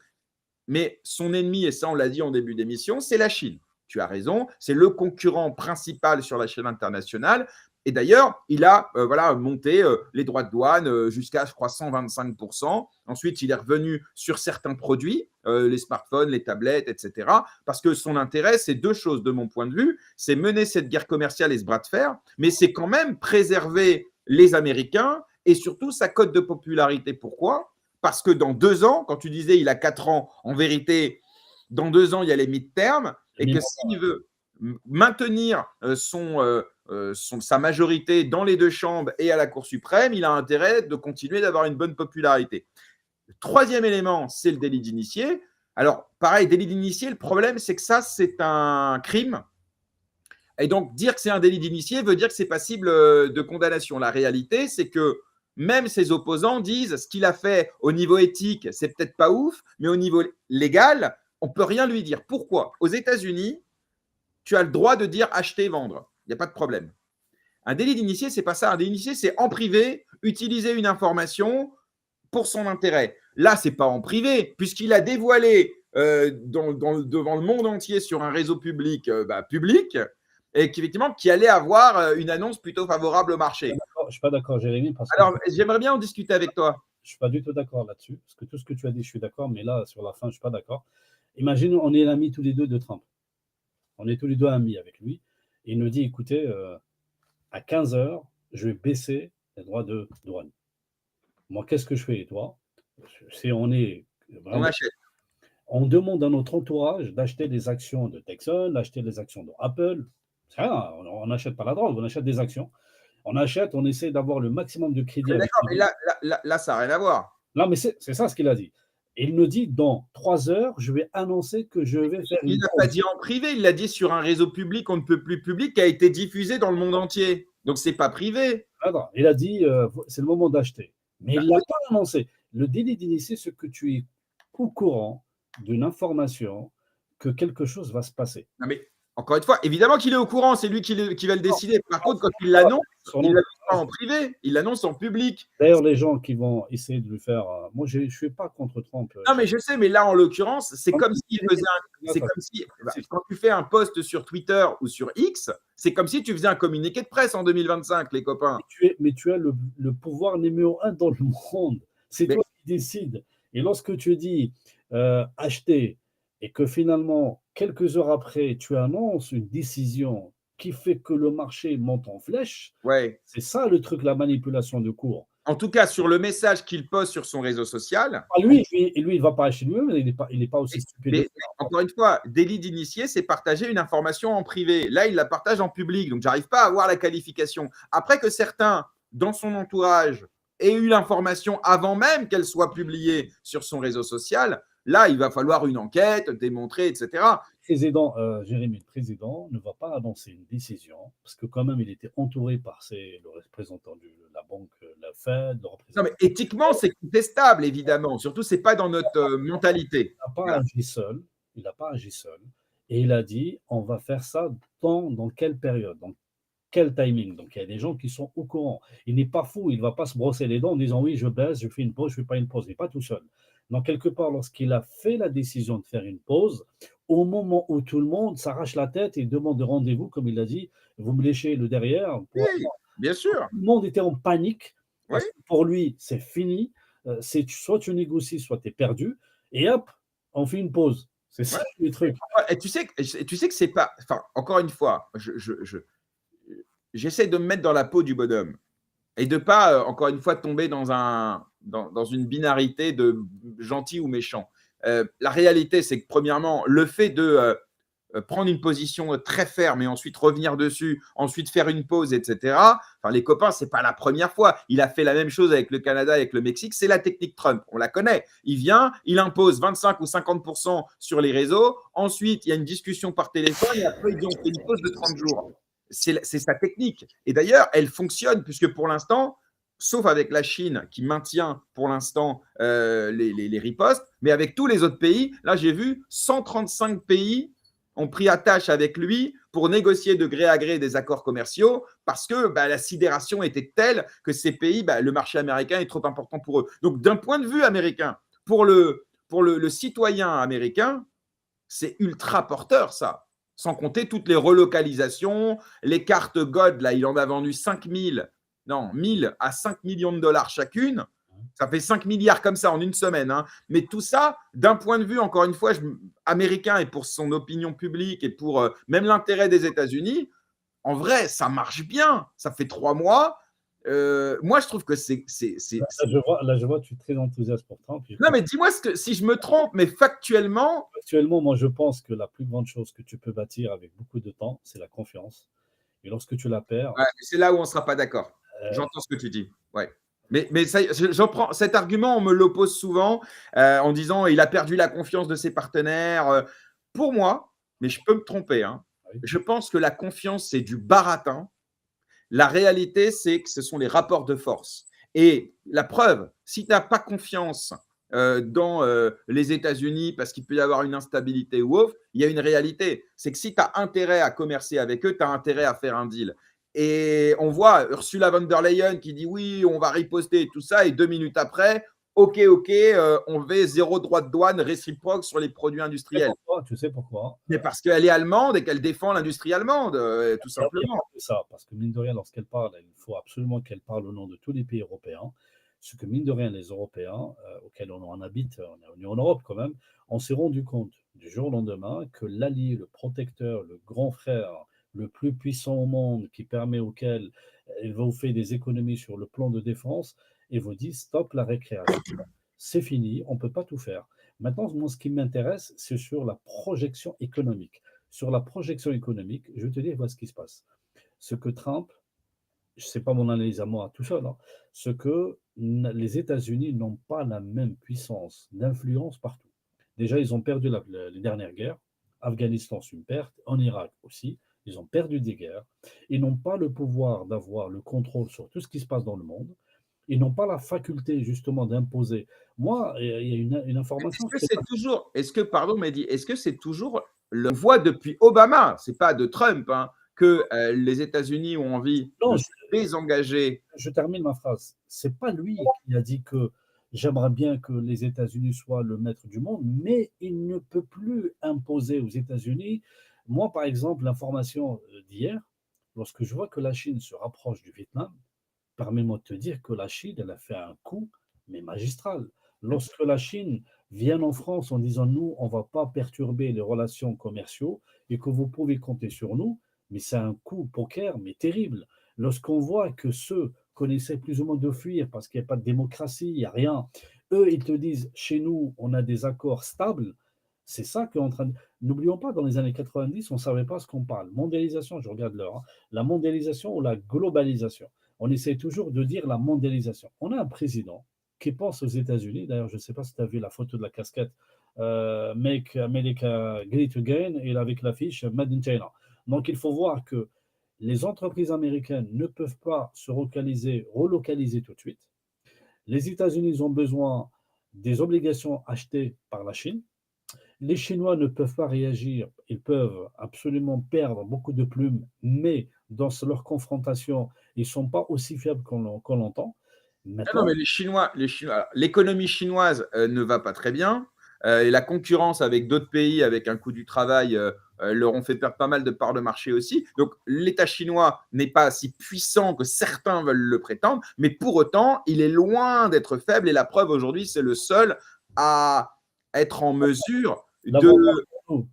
Mais son ennemi, et ça on l'a dit en début d'émission, c'est la Chine. Tu as raison, c'est le concurrent principal sur la chaîne internationale. Et d'ailleurs, il a monté les droits de douane jusqu'à, je crois, 125%. Ensuite, il est revenu sur certains produits, les smartphones, les tablettes, etc. Parce que son intérêt, c'est deux choses de mon point de vue. C'est mener cette guerre commerciale et ce bras de fer, mais c'est quand même préserver les Américains et surtout sa cote de popularité. Pourquoi ? Parce que dans 2 ans, quand tu disais il a 4 ans, en vérité, dans 2 ans, il y a les mi-termes et que s'il veut maintenir sa majorité dans les 2 chambres et à la Cour suprême, il a intérêt de continuer d'avoir une bonne popularité. Le troisième élément, c'est le délit d'initié. Alors, pareil, délit d'initié, le problème, c'est que ça, c'est un crime. Et donc, dire que c'est un délit d'initié veut dire que c'est passible de condamnation. La réalité, c'est que même ses opposants disent ce qu'il a fait au niveau éthique, c'est peut-être pas ouf, mais au niveau légal, on ne peut rien lui dire. Pourquoi ? Aux États-Unis, tu as le droit de dire acheter, vendre. Il n'y a pas de problème. Un délit d'initié, c'est pas ça. Un délit d'initié, c'est en privé, utiliser une information pour son intérêt. Là, c'est pas en privé, puisqu'il a dévoilé devant le monde entier sur un réseau public, public, et qu'effectivement, qui allait avoir une annonce plutôt favorable au marché. Je ne suis pas d'accord, Jérémy. Alors, j'aimerais bien en discuter avec toi. Je ne suis pas du tout d'accord là-dessus, parce que tout ce que tu as dit, je suis d'accord, mais là, sur la fin, je ne suis pas d'accord. Imagine, on est amis tous les deux de Trump. On est tous les deux amis avec lui. Et il nous dit, écoutez, à 15h, je vais baisser les droits de douane. Moi, qu'est-ce que je fais, et toi ? Si on est on achète. On demande à notre entourage d'acheter des actions de Texon, d'acheter des actions d'Apple. C'est rien, on n'achète pas la drogue, on achète des actions. On achète, on essaie d'avoir le maximum de crédit. D'accord, mais là, ça n'a rien à voir. Non, mais c'est ça ce qu'il a dit. Et il nous dit, dans 3 heures, je vais annoncer que je vais faire Il n'a pas dit en privé, il l'a dit sur un réseau public, on ne peut plus public, qui a été diffusé dans le monde entier. Donc, ce n'est pas privé. Alors, il a dit, c'est le moment d'acheter. Mais il ne l'a pas annoncé. Le délit d'initié, c'est que tu es au courant d'une information que quelque chose va se passer. Non, mais encore une fois, évidemment qu'il est au courant, c'est lui qui va le décider. Par contre, quand il l'annonce, il ne l'annonce pas en privé, il l'annonce en public. D'ailleurs, les gens qui vont essayer de le faire, moi, je ne suis pas contre Trump. Non, mais je sais, mais là, en l'occurrence, c'est comme s'il faisait quand tu fais un post sur Twitter ou sur X, c'est comme si tu faisais un communiqué de presse en 2025, les copains. Mais tu as le pouvoir numéro 1 dans le monde. C'est toi qui décides. Et lorsque tu dis acheter et que finalement, quelques heures après, tu annonces une décision qui fait que le marché monte en flèche, ouais. C'est ça le truc, la manipulation de cours. en tout cas, sur le message qu'il poste sur son réseau social. Ah, lui, il va pas acheter lui-même, il est pas aussi stupide. Mais encore une fois, délit d'initié, c'est partager une information en privé. Là, il la partage en public, donc j'arrive pas à avoir la qualification. Après que certains, dans son entourage, aient eu l'information avant même qu'elle soit publiée sur son réseau social, là, il va falloir une enquête, démontrer, etc. Président, Jérémy, le président ne va pas annoncer une décision, parce que quand même, il était entouré par le représentant de la banque, la Fed, le Non, représentant. mais éthiquement, c'est contestable, évidemment. Surtout, c'est pas dans notre mentalité. Il n'a pas Voilà. agi seul, il n'a pas agi seul, et il a dit, on va faire ça dans quelle période, dans quel timing. Donc, il y a des gens qui sont au courant. Il n'est pas fou, il ne va pas se brosser les dents en disant, oui, je baisse, je fais une pause, je ne fais pas une pause. Il n'est pas tout seul. Donc, quelque part, lorsqu'il a fait la décision de faire une pause, au moment où tout le monde s'arrache la tête et demande de rendez-vous, comme il a dit, vous me léchez le derrière. Oui, bien sûr. Tout le monde était en panique, Oui. parce que pour lui, c'est fini. C'est soit tu négocies, soit tu es perdu. Et hop, on fait une pause. C'est Ouais. ça le truc. Et tu sais que c'est pas. Enfin, encore une fois, j'essaie de me mettre dans la peau du bonhomme et de pas, encore une fois, tomber dans une binarité de gentil ou méchant. La réalité, c'est que premièrement, le fait de prendre une position très ferme et ensuite revenir dessus, ensuite faire une pause, etc. Enfin, les copains, c'est pas la première fois. Il a fait la même chose avec le Canada, avec le Mexique. C'est la technique Trump. On la connaît. Il vient, il impose 25 ou 50% sur les réseaux. Ensuite, il y a une discussion par téléphone et après, il dit on fait une pause de 30 jours. C'est sa technique. Et d'ailleurs, elle fonctionne puisque pour l'instant, sauf avec la Chine qui maintient pour l'instant les ripostes, mais avec tous les autres pays, là j'ai vu 135 pays ont pris attache avec lui pour négocier de gré à gré des accords commerciaux parce que la sidération était telle que ces pays, le marché américain est trop important pour eux. Donc d'un point de vue américain, pour le citoyen américain, c'est ultra porteur ça. Sans compter toutes les relocalisations, les cartes God, là, il en a vendu 1000 à 5 millions de dollars chacune. Ça fait 5 milliards comme ça en une semaine. Hein. Mais tout ça, d'un point de vue, encore une fois, américain et pour son opinion publique et pour même l'intérêt des États-Unis, en vrai, ça marche bien. Ça fait 3 mois. Moi, je trouve que c'est. Là, je vois, tu es très enthousiaste pour Trump. Non, mais dis-moi si je me trompe, mais factuellement. Actuellement, moi, je pense que la plus grande chose que tu peux bâtir avec beaucoup de temps, c'est la confiance. Et lorsque tu la perds. Ouais, c'est là où on ne sera pas d'accord. J'entends ce que tu dis. Ouais. Mais ça, j'en prends, cet argument, on me l'oppose souvent en disant il a perdu la confiance de ses partenaires. Pour moi, mais je peux me tromper, hein, Oui. je pense que la confiance, c'est du baratin. La réalité, c'est que ce sont les rapports de force. Et la preuve, si tu n'as pas confiance dans les États-Unis parce qu'il peut y avoir une instabilité ou autre, il y a une réalité. C'est que si tu as intérêt à commercer avec eux, tu as intérêt à faire un deal. Et on voit Ursula von der Leyen qui dit oui, on va riposter et tout ça, et 2 minutes après, ok, on veut 0 droit de douane réciproque sur les produits industriels. Tu sais pourquoi? Mais parce qu'elle est allemande et qu'elle défend l'industrie allemande, tout simplement. C'est ça, parce que mine de rien, lorsqu'elle parle, il faut absolument qu'elle parle au nom de tous les pays européens. Ce que mine de rien, les Européens, auxquels on en habite, on est en Europe quand même, on s'est rendu compte du jour au lendemain que l'allié, le protecteur, le grand frère, le plus puissant au monde, qui permet auquel elle vous fait des économies sur le plan de défense, et vous dit stop la récréation. C'est fini, on ne peut pas tout faire. Maintenant, moi, ce qui m'intéresse, c'est sur la projection économique. Sur la projection économique, je vais te dire, voilà ce qui se passe. Ce que Trump, ce n'est pas mon analyse à moi tout seul, hein, ce que les États-Unis n'ont pas la même puissance d'influence partout. Déjà, ils ont perdu les dernières guerres. Afghanistan, c'est une perte. En Irak aussi, ils ont perdu des guerres. Ils n'ont pas le pouvoir d'avoir le contrôle sur tout ce qui se passe dans le monde. Ils n'ont pas la faculté justement d'imposer. Moi, il y a une information. Pardon, Mehdi, est-ce que c'est toujours le voit depuis Obama, c'est pas de Trump, hein, que les États-Unis ont envie de se désengager. Je termine ma phrase. C'est pas lui qui a dit que j'aimerais bien que les États-Unis soient le maître du monde, mais il ne peut plus imposer aux États-Unis. Moi, par exemple, l'information d'hier, lorsque je vois que la Chine se rapproche du Vietnam, permets-moi de te dire que la Chine, elle a fait un coup, mais magistral. Lorsque la Chine vient en France en disant nous, on ne va pas perturber les relations commerciales et que vous pouvez compter sur nous, mais c'est un coup poker, mais terrible. Lorsqu'on voit que ceux qu'on essaie plus ou moins de fuir parce qu'il n'y a pas de démocratie, il n'y a rien. Eux, ils te disent, chez nous, on a des accords stables. C'est ça qu'est en train de... N'oublions pas, dans les années 90, on ne savait pas ce qu'on parle. Mondialisation, je regarde l'heure, hein. La mondialisation ou la globalisation. On essaie toujours de dire la mondialisation. On a un président qui pense aux États-Unis. D'ailleurs, je ne sais pas si tu as vu la photo de la casquette Make America Great Again et avec l'affiche Made in China. Donc, il faut voir que les entreprises américaines ne peuvent pas se relocaliser tout de suite. Les États-Unis ont besoin des obligations achetées par la Chine. Les Chinois ne peuvent pas réagir. Ils peuvent absolument perdre beaucoup de plumes, mais dans leur confrontation, ils ne sont pas aussi fiables qu'on l'entend. Ah non, Maintenant, mais l'économie chinoise ne va pas très bien. Et la concurrence avec d'autres pays, avec un coût du travail, leur ont fait perdre pas mal de parts de marché aussi. Donc, l'État chinois n'est pas si puissant que certains veulent le prétendre, mais pour autant, il est loin d'être faible. Et la preuve aujourd'hui, c'est le seul à être en mesure de.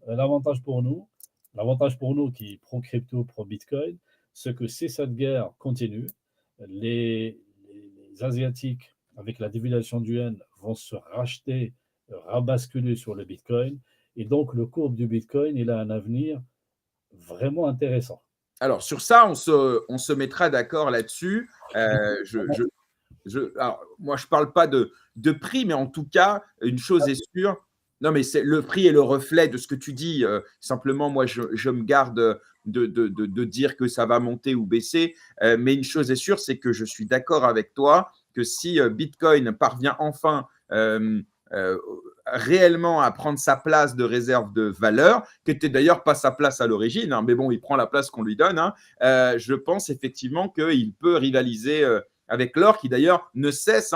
l'avantage pour nous qui pro-crypto, pro-Bitcoin, c'est que si cette guerre continue, les Asiatiques, avec la dévaluation du yen, vont se racheter, rabasculer sur le Bitcoin. Et donc, le cours du Bitcoin, il a un avenir vraiment intéressant. Alors, sur ça, on se mettra d'accord là-dessus. Alors, moi, je ne parle pas de prix, mais en tout cas, une chose est sûre. Non, mais le prix est le reflet de ce que tu dis. Simplement, moi, je me garde de dire que ça va monter ou baisser. Mais une chose est sûre, c'est que je suis d'accord avec toi que si Bitcoin parvient enfin euh, réellement à prendre sa place de réserve de valeur, qui n'était d'ailleurs pas sa place à l'origine, hein, mais bon, il prend la place qu'on lui donne, hein, je pense effectivement qu'il peut rivaliser avec l'or, qui d'ailleurs ne cesse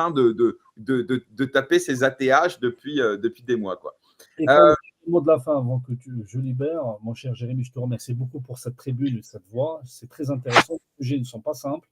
de taper ses ATH depuis des mois, quoi. Et pour le mot de la fin, avant que je libère, mon cher Jérémy, je te remercie beaucoup pour cette tribune et cette voix. C'est très intéressant. Les sujets ne sont pas simples.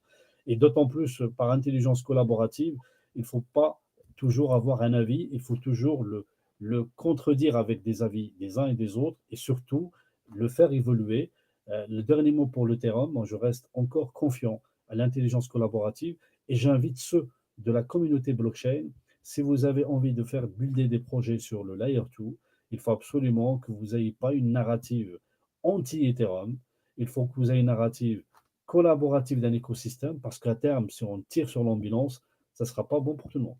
Et d'autant plus par intelligence collaborative, il ne faut pas toujours avoir un avis, il faut toujours le contredire avec des avis des uns et des autres et surtout le faire évoluer. Le dernier mot pour l'Ethereum, moi, je reste encore confiant à l'intelligence collaborative et j'invite ceux de la communauté blockchain, si vous avez envie de faire builder des projets sur le Layer 2, il faut absolument que vous n'ayez pas une narrative anti-Ethereum, il faut que vous ayez une narrative collaborative d'un écosystème parce qu'à terme, si on tire sur l'ambulance, ça ne sera pas bon pour tout le monde.